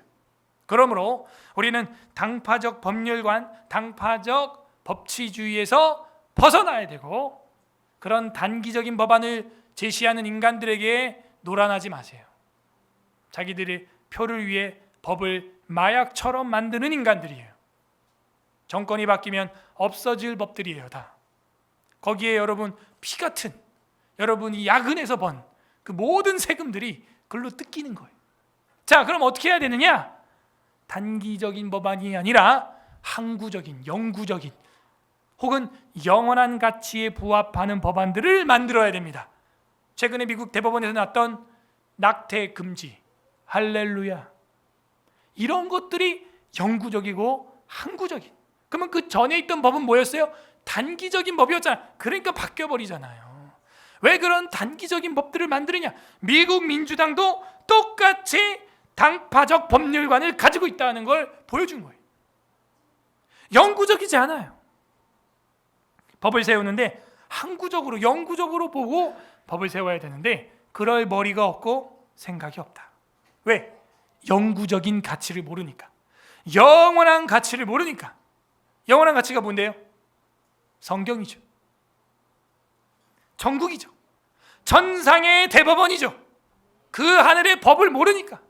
그러므로 우리는 당파적 법률관, 당파적 법치주의에서 벗어나야 되고, 그런 단기적인 법안을 제시하는 인간들에게 노란하지 마세요. 자기들의 표를 위해 법을 마약처럼 만드는 인간들이에요. 정권이 바뀌면 없어질 법들이에요. 다 거기에 여러분 피 같은, 여러분이 야근해서 번 그 모든 세금들이 글로 뜯기는 거예요. 자, 그럼 어떻게 해야 되느냐? 단기적인 법안이 아니라 항구적인, 영구적인, 혹은 영원한 가치에 부합하는 법안들을 만들어야 됩니다. 최근에 미국 대법원에서 났던 낙태 금지, 할렐루야, 이런 것들이 영구적이고 항구적인. 그러면 그 전에 있던 법은 뭐였어요? 단기적인 법이었잖아요. 그러니까 바뀌어버리잖아요. 왜 그런 단기적인 법들을 만드느냐? 미국 민주당도 똑같이 당파적 법률관을 가지고 있다는 걸 보여준 거예요. 영구적이지 않아요. 법을 세우는데 항구적으로, 영구적으로 보고 법을 세워야 되는데 그럴 머리가 없고 생각이 없다. 왜? 영구적인 가치를 모르니까. 영원한 가치를 모르니까. 영원한 가치가 뭔데요? 성경이죠. 천국이죠. 천상의 대법원이죠. 그 하늘의 법을 모르니까.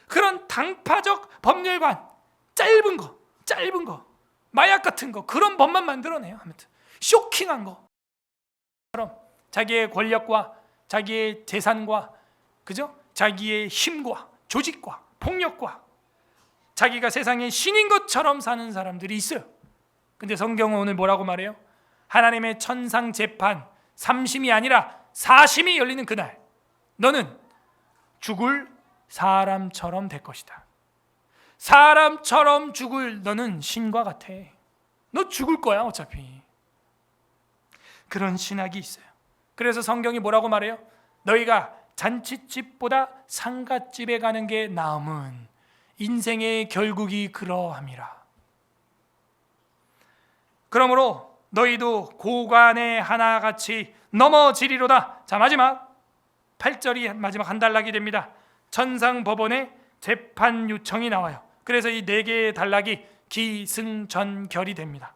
그런 당파적 법률관, 짧은 거, 마약 같은 거, 그런 법만 만들어내요. 아무튼 쇼킹한 거처럼 자기의 권력과 자기의 재산과, 그죠? 자기의 힘과 조직과 폭력과 자기가 세상의 신인 것처럼 사는 사람들이 있어요. 근데 성경은 오늘 뭐라고 말해요? 하나님의 천상 재판 3심이 아니라 4심이 열리는 그날 너는 죽을 사람처럼 될 것이다. 사람처럼 죽을 너는 신과 같아. 너 죽을 거야 어차피. 그런 신학이 있어요. 그래서 성경이 뭐라고 말해요? 너희가 잔치집보다 상갓집에 가는 게 나음은 인생의 결국이 그러함이라. 그러므로 너희도 고관의 하나같이 넘어지리로다. 자, 마지막 8절이 마지막 한 단락이 됩니다. 천상법원의 재판 요청이 나와요. 그래서 이 4개의 단락이 기승전결이 됩니다.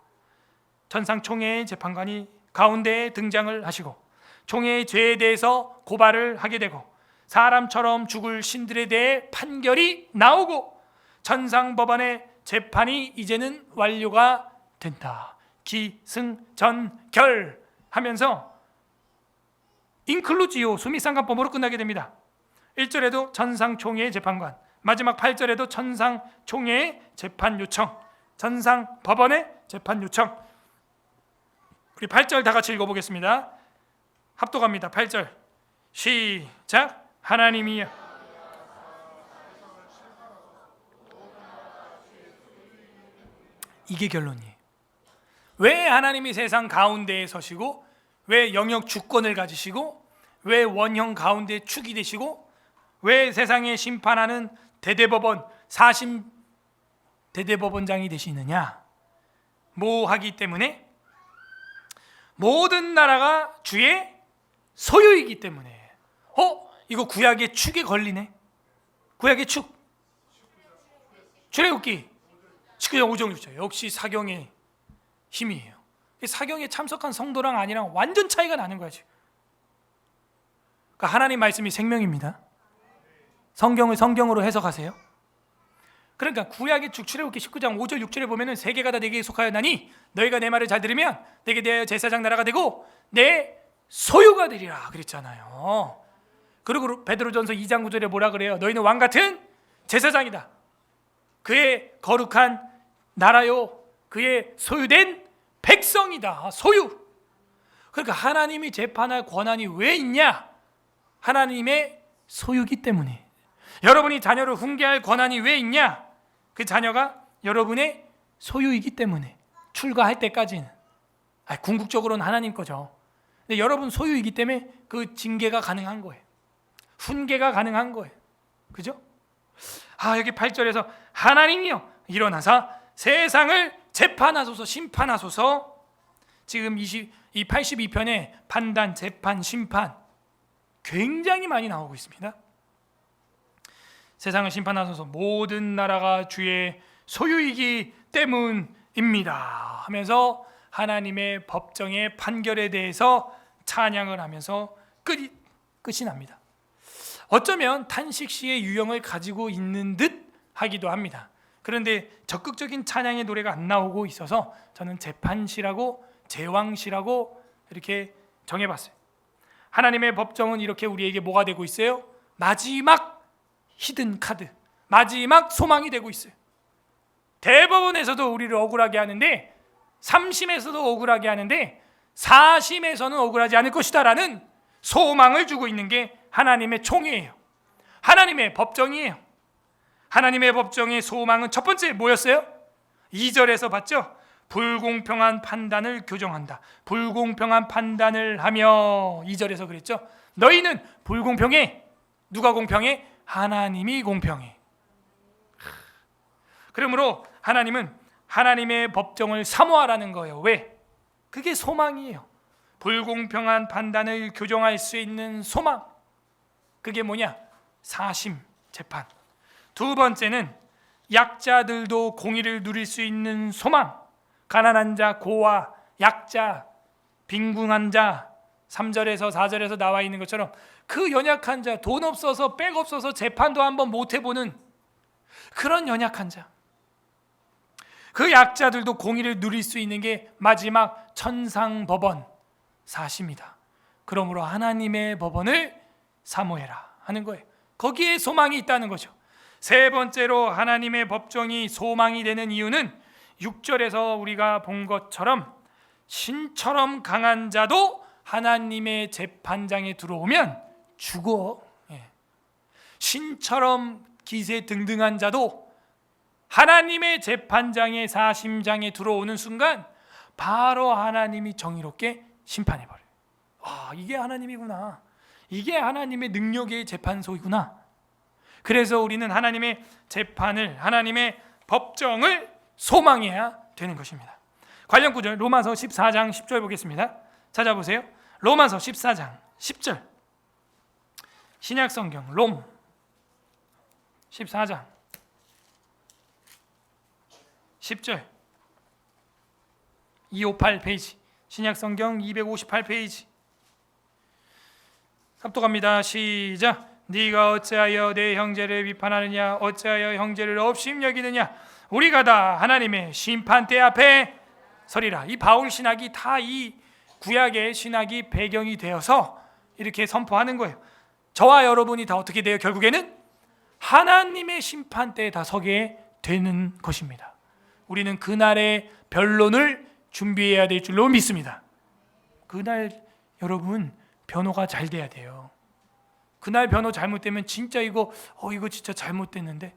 천상총회의 재판관이 가운데에 등장을 하시고 총회의 죄에 대해서 고발을 하게 되고 사람처럼 죽을 신들에 대해 판결이 나오고 천상법원의 재판이 이제는 완료가 된다. 기승전결 하면서 인클루지오 수미상관법으로 끝나게 됩니다. 1절에도 천상총회의 재판관, 마지막 8절에도 천상총회의 재판 요청, 천상법원의 재판 요청. 우리 8절 다 같이 읽어보겠습니다. 합독합니다. 8절 시작. 하나님이여, 이게 결론이에요. 왜 하나님이 세상 가운데에 서시고, 왜 영역 주권을 가지시고, 왜 원형 가운데 축이 되시고, 왜 세상에 심판하는 대대법원 4심 대대법원장이 되시느냐? 뭐 하기 때문에? 모든 나라가 주의 소유이기 때문에. 이거 구약의 축에 걸리네. 구약의 축, 출애굽기 19장 5절 6절. 역시 사경의 힘이에요. 사경에 참석한 성도랑 아니랑 완전 차이가 나는 거야 지금. 그러니까 하나님 말씀이 생명입니다. 성경을 성경으로 해석하세요. 그러니까 구약의 축 출애굽기 19장 5절 6절에 보면은 세계가 다 내게 속하였나니 너희가 내 말을 잘 들으면 내게 대하여 제사장 나라가 되고 내 소유가 되리라 그랬잖아요. 그리고 베드로전서 2장 9절에 뭐라 그래요? 너희는 왕 같은 제사장이다. 그의 거룩한 나라요, 그의 소유된 백성이다. 소유. 그러니까 하나님이 재판할 권한이 왜 있냐? 하나님의 소유기 때문에. 여러분이 자녀를 훈계할 권한이 왜 있냐? 그 자녀가 여러분의 소유이기 때문에. 출가할 때까지는. 궁극적으로는 하나님 거죠. 근데 여러분 소유이기 때문에 그 징계가 가능한 거예요. 훈계가 가능한 거예요. 그죠? 여기 8절에서 하나님이여 일어나사 세상을 재판하소서, 심판하소서. 지금 이 82편에 판단, 재판, 심판 굉장히 많이 나오고 있습니다. 세상을 심판하소서, 모든 나라가 주의 소유이기 때문입니다 하면서 하나님의 법정의 판결에 대해서 찬양을 하면서 끝이 납니다. 어쩌면 탄식시의 유형을 가지고 있는 듯 하기도 합니다. 그런데 적극적인 찬양의 노래가 안 나오고 있어서 저는 재판시라고 제왕시라고 이렇게 정해봤어요. 하나님의 법정은 이렇게 우리에게 뭐가 되고 있어요? 마지막 히든 카드, 마지막 소망이 되고 있어요. 대법원에서도 우리를 억울하게 하는데, 3심에서도 억울하게 하는데 4심에서는 억울하지 않을 것이다 라는 소망을 주고 있는 게 하나님의 총회예요. 하나님의 법정이에요. 하나님의 법정의 소망은 첫 번째 뭐였어요? 2절에서 봤죠? 불공평한 판단을 교정한다. 불공평한 판단을 하며, 2절에서 그랬죠? 너희는 불공평해. 누가 공평해? 하나님이 공평해. 그러므로 하나님은 하나님의 법정을 사모하라는 거예요. 왜? 그게 소망이에요. 불공평한 판단을 교정할 수 있는 소망. 그게 뭐냐? 4심 재판. 두 번째는 약자들도 공의를 누릴 수 있는 소망. 가난한 자, 고아, 약자, 빈궁한 자, 3절에서 4절에서 나와 있는 것처럼 그 연약한 자, 돈 없어서 백 없어서 재판도 한번 못 해보는 그런 연약한 자, 그 약자들도 공의를 누릴 수 있는 게 마지막 천상법원 4심이다. 그러므로 하나님의 법원을 사모해라 하는 거예요. 거기에 소망이 있다는 거죠. 세 번째로 하나님의 법정이 소망이 되는 이유는 6절에서 우리가 본 것처럼 신처럼 강한 자도 하나님의 재판장에 들어오면 죽어. 신처럼 기세등등한 자도 하나님의 재판장의 4심장에 들어오는 순간 바로 하나님이 정의롭게 심판해버려요. 이게 하나님이구나. 이게 하나님의 능력의 재판소이구나. 그래서 우리는 하나님의 재판을, 하나님의 법정을 소망해야 되는 것입니다. 관련 구절 로마서 14장 10절 보겠습니다. 찾아보세요. 로마서 14장 10절. 신약성경 롬 14장 10절 258 페이지, 신약성경 258 페이지. 합독합니다. 시작. 네가 어찌하여 내 형제를 비판하느냐? 어찌하여 형제를 업심 여기느냐? 우리가 다 하나님의 심판대 앞에 서리라. 이 바울 신학이 다 이 구약의 신학이 배경이 되어서 이렇게 선포하는 거예요. 저와 여러분이 다 어떻게 돼요? 결국에는 하나님의 심판대에 다 서게 되는 것입니다. 우리는 그날의 변론을 준비해야 될 줄로 믿습니다. 그날 여러분 변호가 잘 돼야 돼요. 그날 변호 잘못되면 진짜 이거 진짜 잘못됐는데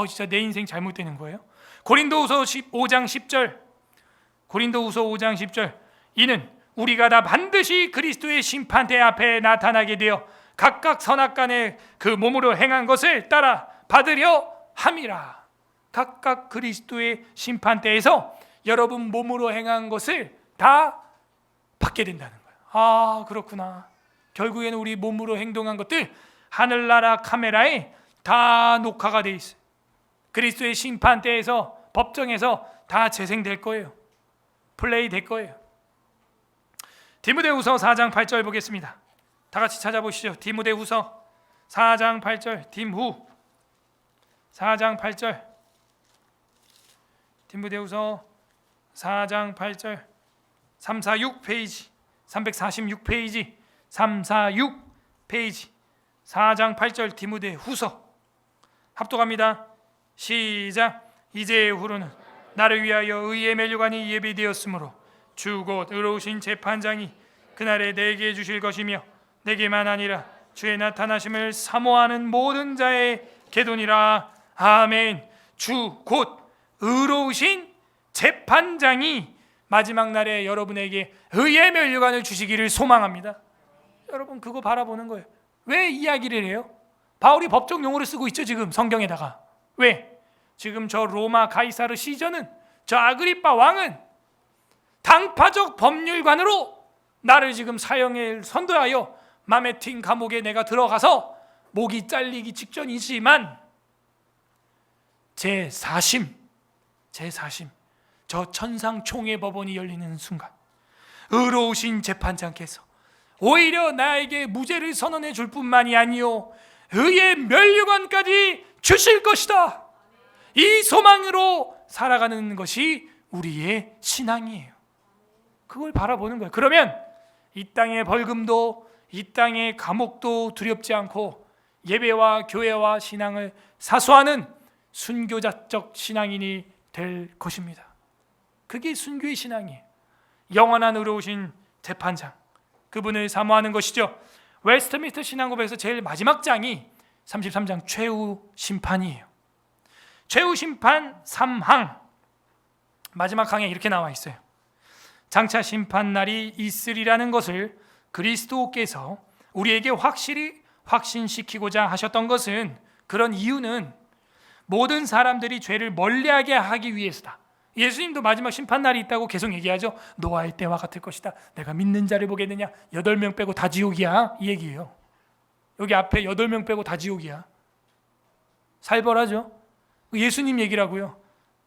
진짜 내 인생 잘못되는 거예요. 고린도후서 5장 10절. 고린도후서 5장 10절. 이는 우리가 다 반드시 그리스도의 심판대 앞에 나타나게 되어 각각 선악간에 그 몸으로 행한 것을 따라 받으려 함이라. 각각 그리스도의 심판대에서 여러분 몸으로 행한 것을 다 받게 된다는 거예요. 그렇구나. 결국에는 우리 몸으로 행동한 것들 하늘나라 카메라에 다 녹화가 돼 있어요. 그리스도의 심판대에서, 법정에서 다 재생될 거예요. 플레이 될 거예요. 디모데후서 4장 8절 보겠습니다. 다 같이 찾아보시죠. 디모데후서 4장 8절. 딤후 4장 8절. 디모데후서 4장 8절. 346 페이지, 346 페이지, 346 페이지. 4장 8절 디모데후서. 합독합니다. 시작. 이제 후로는 나를 위하여 의의 면류관이 예비되었으므로 주 곧 의로우신 재판장이 그날에 내게 주실 것이며 내게만 아니라 주의 나타나심을 사모하는 모든 자의 계돈이라. 아멘. 주 곧 의로우신 재판장이 마지막 날에 여러분에게 의의 면류관을 주시기를 소망합니다. 여러분 그거 바라보는 거예요. 왜 이야기를 해요? 바울이 법정 용어를 쓰고 있죠 지금 성경에다가. 왜? 지금 저 로마 가이사르 시저는, 저 아그리빠 왕은 당파적 법률관으로 나를 지금 사형에 선도하여 마메틴 감옥에 내가 들어가서 목이 잘리기 직전이지만 제4심 저 천상총회 법원이 열리는 순간 의로우신 재판장께서 오히려 나에게 무죄를 선언해 줄 뿐만이 아니요 의의 면류관까지 주실 것이다. 이 소망으로 살아가는 것이 우리의 신앙이에요. 그걸 바라보는 거예요. 그러면 이 땅의 벌금도 이 땅의 감옥도 두렵지 않고 예배와 교회와 신앙을 사수하는 순교자적 신앙인이 될 것입니다. 그게 순교의 신앙이에요. 영원한 의로우신 재판장, 그분을 사모하는 것이죠. 웨스트민스터 신앙고백에서 제일 마지막 장이 33장 최후 심판이에요. 최후 심판 3항 마지막 항에 이렇게 나와 있어요. 장차 심판 날이 있으리라는 것을 그리스도께서 우리에게 확실히 확신시키고자 하셨던 것은, 그런 이유는 모든 사람들이 죄를 멀리하게 하기 위해서다. 예수님도 마지막 심판날이 있다고 계속 얘기하죠. 노아의 때와 같을 것이다. 내가 믿는 자를 보겠느냐. 8명 빼고 다 지옥이야, 이 얘기예요. 여기 앞에 8명 빼고 다 지옥이야. 살벌하죠. 예수님 얘기라고요.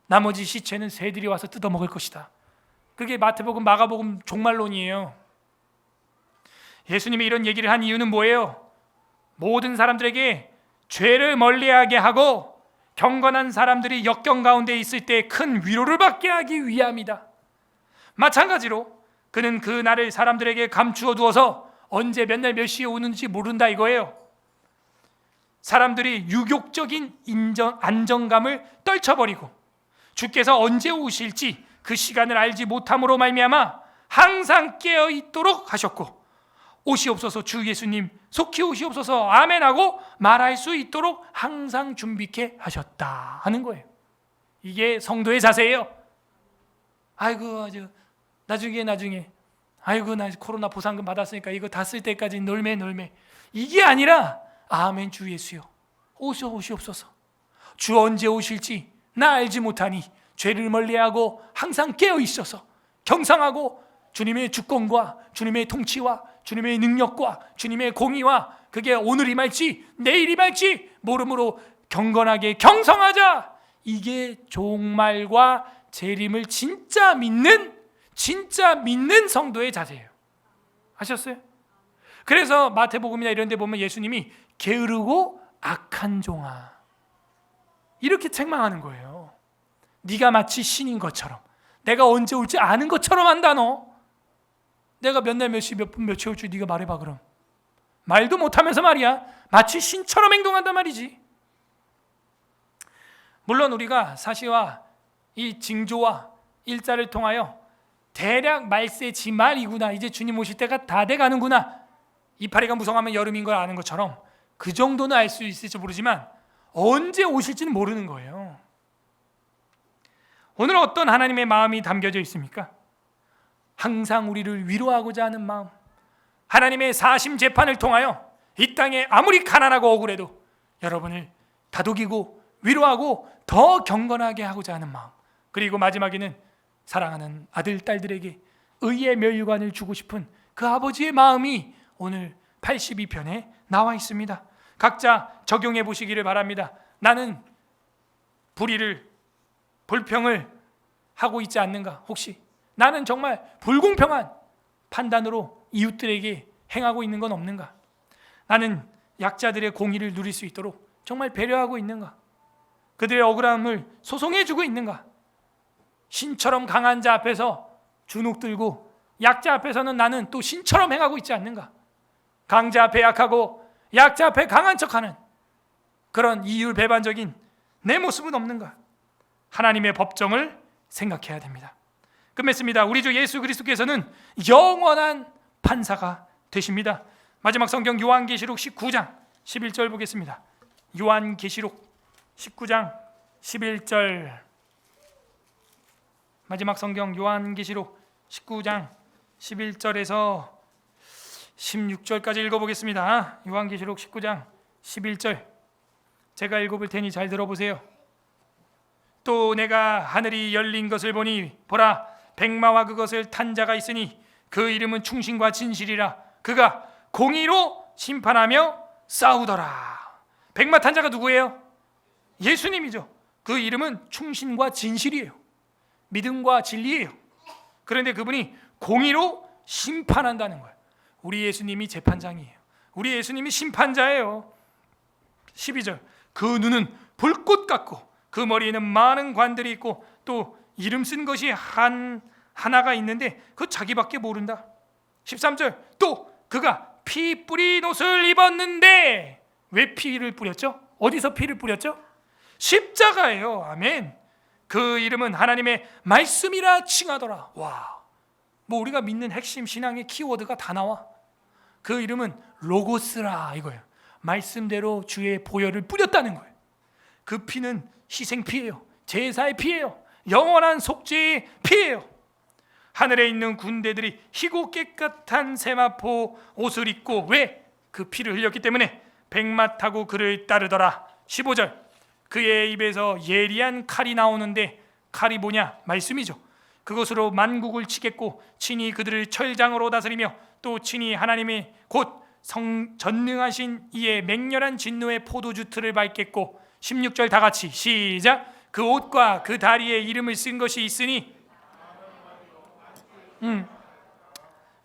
나머지 시체는 새들이 와서 뜯어먹을 것이다. 그게 마태복음, 마가복음 종말론이에요. 예수님이 이런 얘기를 한 이유는 뭐예요? 모든 사람들에게 죄를 멀리하게 하고 경건한 사람들이 역경 가운데 있을 때 큰 위로를 받게 하기 위함이다. 마찬가지로 그는 그 날을 사람들에게 감추어 두어서 언제 몇 날 몇 시에 오는지 모른다 이거예요. 사람들이 유욕적인 안정감을 떨쳐버리고 주께서 언제 오실지 그 시간을 알지 못함으로 말미암아 항상 깨어 있도록 하셨고, 오시옵소서 주 예수님 속히 오시옵소서 아멘하고 말할 수 있도록 항상 준비케 하셨다 하는 거예요. 이게 성도의 자세예요. 아이고 아주 나중에 아이고 나 코로나 보상금 받았으니까 이거 다 쓸 때까지 놀매 이게 아니라 아멘 주 예수여 오시옵소서. 주 언제 오실지 나 알지 못하니 죄를 멀리하고 항상 깨어 있어서 경상하고 주님의 주권과 주님의 통치와 주님의 능력과 주님의 공의와 그게 오늘 임할지 내일 임할지 모름으로 경건하게 경성하자. 이게 종말과 재림을 진짜 믿는 성도의 자세예요. 아셨어요? 그래서 마태복음이나 이런 데 보면 예수님이 게으르고 악한 종아 이렇게 책망하는 거예요. 네가 마치 신인 것처럼, 내가 언제 올지 아는 것처럼 한다. 너 내가 몇 날 몇 시 몇 분 몇 초 올 줄 네가 말해봐. 그럼 말도 못하면서 말이야 마치 신처럼 행동한단 말이지. 물론 우리가 사시와 이 징조와 일자를 통하여 대략 말세 지말이구나, 이제 주님 오실 때가 다 돼가는구나, 이파리가 무성하면 여름인 걸 아는 것처럼 그 정도는 알 수 있을지 모르지만 언제 오실지는 모르는 거예요. 오늘 어떤 하나님의 마음이 담겨져 있습니까? 항상 우리를 위로하고자 하는 마음, 하나님의 사심 재판을 통하여 이 땅에 아무리 가난하고 억울해도 여러분을 다독이고 위로하고 더 경건하게 하고자 하는 마음, 그리고 마지막에는 사랑하는 아들, 딸들에게 의의 면류관을 주고 싶은 그 아버지의 마음이 오늘 82편에 나와 있습니다. 각자 적용해 보시기를 바랍니다. 나는 불평을 하고 있지 않는가? 혹시 나는 정말 불공평한 판단으로 이웃들에게 행하고 있는 건 없는가? 나는 약자들의 공의를 누릴 수 있도록 정말 배려하고 있는가? 그들의 억울함을 소송해주고 있는가? 신처럼 강한 자 앞에서 주눅 들고 약자 앞에서는 나는 또 신처럼 행하고 있지 않는가? 강자 앞에 약하고 약자 앞에 강한 척하는 그런 이율배반적인 내 모습은 없는가? 하나님의 법정을 생각해야 됩니다. 끝맺습니다. 우리 주 예수 그리스도께서는 영원한 판사가 되십니다. 마지막 성경 요한계시록 19장 11절 보겠습니다. 요한계시록 19장 11절, 마지막 성경 요한계시록 19장 11절에서 16절까지 읽어보겠습니다. 요한계시록 19장 11절 제가 읽어볼 테니 잘 들어보세요. 또 내가 하늘이 열린 것을 보니 보라 백마와 그것을 탄 자가 있으니 그 이름은 충신과 진실이라. 그가 공의로 심판하며 싸우더라. 백마 탄 자가 누구예요? 예수님이죠. 그 이름은 충신과 진실이에요. 믿음과 진리예요. 그런데 그분이 공의로 심판한다는 거예요. 우리 예수님이 재판장이에요. 우리 예수님이 심판자예요. 12절, 그 눈은 불꽃 같고 그 머리에는 많은 관들이 있고 또 이름 쓴 것이 하나가 있는데 그 자기밖에 모른다. 13절, 또 그가 피 뿌린 옷을 입었는데 왜 피를 뿌렸죠? 어디서 피를 뿌렸죠? 십자가예요. 아멘. 그 이름은 하나님의 말씀이라 칭하더라. 와, 뭐 우리가 믿는 핵심 신앙의 키워드가 다 나와. 그 이름은 로고스라 이거예요. 말씀대로 주의 보혈을 뿌렸다는 거예요. 그 피는 희생 피예요. 제사의 피예요. 영원한 속죄의 피예요. 하늘에 있는 군대들이 희고 깨끗한 세마포 옷을 입고, 왜? 그 피를 흘렸기 때문에 백마 타고 그를 따르더라. 15절, 그의 입에서 예리한 칼이 나오는데, 칼이 뭐냐? 말씀이죠. 그것으로 만국을 치겠고 친히 그들을 철장으로 다스리며 또 친히 하나님의 곧 전능하신 이의 맹렬한 진노의 포도주 틀을 밟겠고. 16절 다 같이 시작. 그 옷과 그 다리에 이름을 쓴 것이 있으니,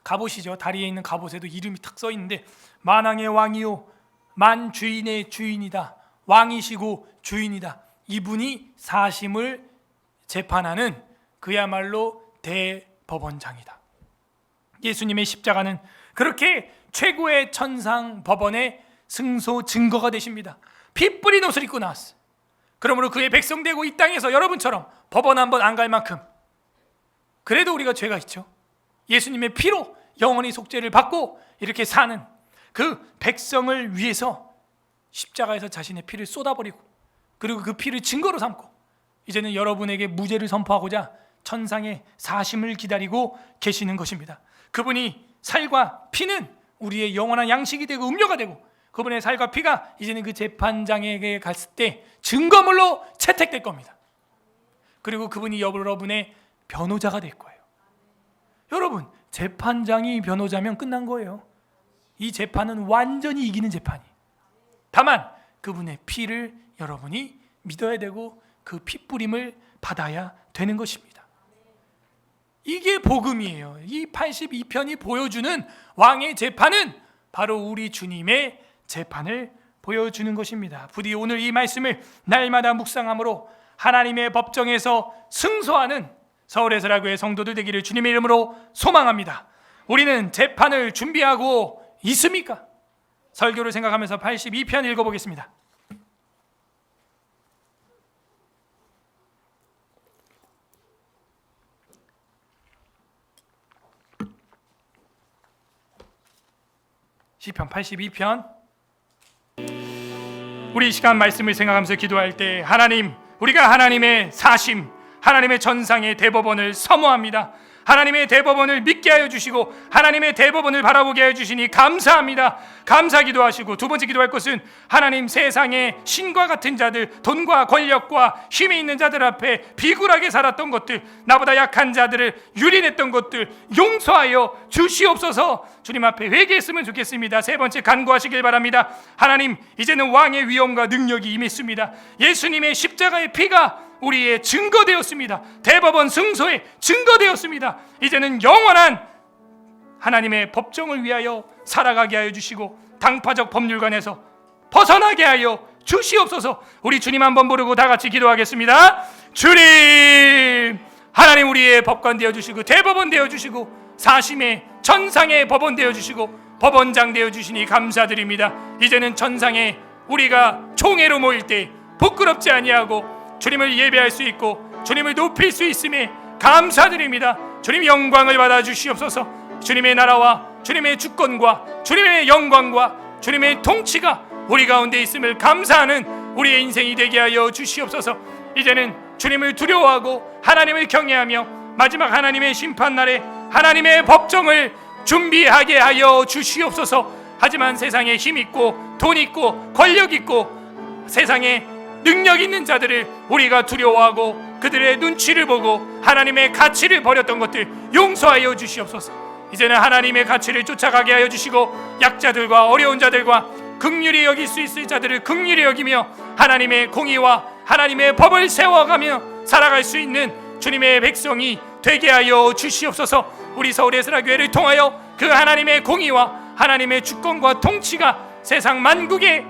갑옷이죠. 다리에 있는 갑옷에도 이름이 탁 써 있는데, 만왕의 왕이요 만주인의 주인이다. 왕이시고 주인이다. 이분이 사심을 재판하는 그야말로 대법원장이다. 예수님의 십자가는 그렇게 최고의 천상 법원의 승소 증거가 되십니다. 피 뿌린 옷을 입고 나왔어요. 그러므로 그의 백성 되고 이 땅에서 여러분처럼 법원 한 번 안 갈 만큼 그래도 우리가 죄가 있죠. 예수님의 피로 영원히 속죄를 받고 이렇게 사는 그 백성을 위해서 십자가에서 자신의 피를 쏟아버리고, 그리고 그 피를 증거로 삼고 이제는 여러분에게 무죄를 선포하고자 천상의 사심을 기다리고 계시는 것입니다. 그분이 살과 피는 우리의 영원한 양식이 되고 음료가 되고, 그분의 살과 피가 이제는 그 재판장에게 갔을 때 증거물로 채택될 겁니다. 그리고 그분이 여러분의 변호자가 될 거예요. 여러분, 재판장이 변호자면 끝난 거예요. 이 재판은 완전히 이기는 재판이에요. 다만 그분의 피를 여러분이 믿어야 되고 그 피뿌림을 받아야 되는 것입니다. 이게 복음이에요. 이 82편이 보여주는 왕의 재판은 바로 우리 주님의 재판을 보여주는 것입니다. 부디 오늘 이 말씀을 날마다 묵상함으로 하나님의 법정에서 승소하는 서울에서라교회 성도들 되기를 주님의 이름으로 소망합니다. 우리는 재판을 준비하고 있습니까? 설교를 생각하면서 82편 읽어보겠습니다. 시편 82편. 우리 이 시간 말씀을 생각하면서 기도할 때, 하나님, 우리가 하나님의 사심, 하나님의 전상의 대법원을 사모합니다. 하나님의 대법원을 믿게 하여 주시고 하나님의 대법원을 바라보게 하여 주시니 감사합니다. 감사 기도하시고, 두 번째 기도할 것은 하나님, 세상의 신과 같은 자들, 돈과 권력과 힘이 있는 자들 앞에 비굴하게 살았던 것들, 나보다 약한 자들을 유린했던 것들 용서하여 주시옵소서. 주님 앞에 회개했으면 좋겠습니다. 세 번째, 간구하시길 바랍니다. 하나님, 이제는 왕의 위엄과 능력이 임했습니다. 예수님의 십자가의 피가 우리의 증거되었습니다. 대법원 승소의 증거되었습니다. 이제는 영원한 하나님의 법정을 위하여 살아가게 하여 주시고 당파적 법률관에서 벗어나게 하여 주시옵소서. 우리 주님 한번 부르고 다 같이 기도하겠습니다. 주님, 하나님, 우리의 법관 되어주시고 대법원 되어주시고 사심의 천상의 법원 되어주시고 법원장 되어주시니 감사드립니다. 이제는 천상에 우리가 총회로 모일 때 부끄럽지 아니하고 주님을 예배할 수 있고 주님을 높일 수 있음에 감사드립니다. 주님, 영광을 받아 주시옵소서. 주님의 나라와 주님의 주권과 주님의 영광과 주님의 통치가 우리 가운데 있음을 감사하는 우리의 인생이 되게 하여 주시옵소서. 이제는 주님을 두려워하고 하나님을 경외하며 마지막 하나님의 심판날에 하나님의 법정을 준비하게 하여 주시옵소서. 하지만 세상에 힘 있고 돈 있고 권력 있고 세상에 능력 있는 자들을 우리가 두려워하고 그들의 눈치를 보고 하나님의 가치를 버렸던 것들 용서하여 주시옵소서. 이제는 하나님의 가치를 쫓아가게 하여 주시고 약자들과 어려운 자들과 긍휼히 여길 수 있을 자들을 긍휼히 여기며 하나님의 공의와 하나님의 법을 세워가며 살아갈 수 있는 주님의 백성이 되게 하여 주시옵소서. 우리 서울예술학교회를 통하여 그 하나님의 공의와 하나님의 주권과 통치가 세상 만국에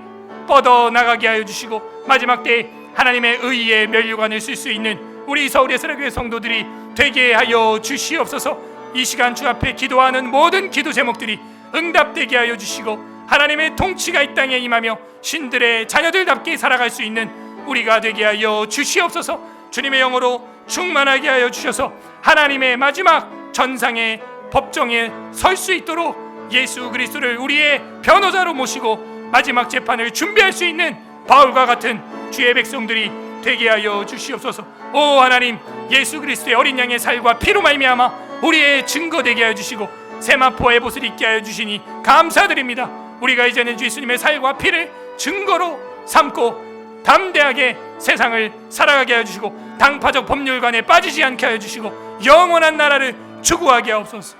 뻗어나가게 하여 주시고, 마지막 때에 하나님의 의의 면류관을 쓸 수 있는 우리 서울예술학교회 성도들이 되게 하여 주시옵소서. 이 시간 주 앞에 기도하는 모든 기도 제목들이 응답되게 하여 주시고, 하나님의 통치가 이 땅에 임하며 신들의 자녀들답게 살아갈 수 있는 우리가 되게 하여 주시옵소서. 주님의 영으로 충만하게 하여 주셔서 하나님의 마지막 전상의 법정에 설 수 있도록 예수 그리스도를 우리의 변호자로 모시고 마지막 재판을 준비할 수 있는 바울과 같은 주의 백성들이 되게 하여 주시옵소서. 오 하나님, 예수 그리스도의 어린 양의 살과 피로 말미암아 우리의 증거 되게 하여 주시고 세마포의 옷을 입게 하여 주시니 감사드립니다. 우리가 이제는 주 예수님의 살과 피를 증거로 삼고 담대하게 세상을 살아가게 하여 주시고 당파적 법률관에 빠지지 않게 하여 주시고 영원한 나라를 추구하게 하옵소서.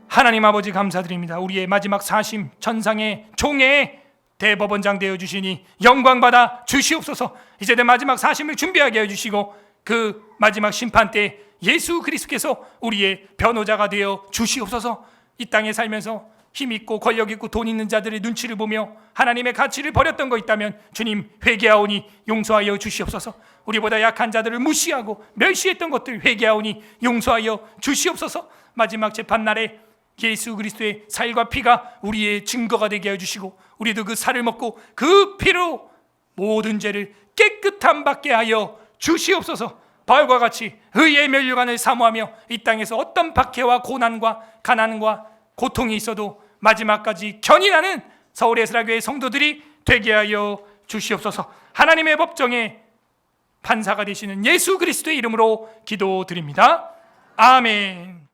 하나님 아버지 감사드립니다. 우리의 마지막 사심 천상의 종의 대법원장 되어 주시니 영광받아 주시옵소서. 이제 내 마지막 사심을 준비하게 해주시고 그 마지막 심판 때 예수 그리스도께서 우리의 변호자가 되어 주시옵소서. 이 땅에 살면서 힘있고 권력있고 돈 있는 자들의 눈치를 보며 하나님의 가치를 버렸던 거 있다면 주님 회개하오니 용서하여 주시옵소서. 우리보다 약한 자들을 무시하고 멸시했던 것들 회개하오니 용서하여 주시옵소서. 마지막 재판날에 예수 그리스도의 살과 피가 우리의 증거가 되게 해주시고 우리도 그 살을 먹고 그 피로 모든 죄를 깨끗함 받게 하여 주시옵소서. 바울과 같이 의의 면류관을 사모하며 이 땅에서 어떤 박해와 고난과 가난과 고통이 있어도 마지막까지 견인하는 서울예술학교의 성도들이 되게 하여 주시옵소서. 하나님의 법정에 판사가 되시는 예수 그리스도의 이름으로 기도드립니다. 아멘.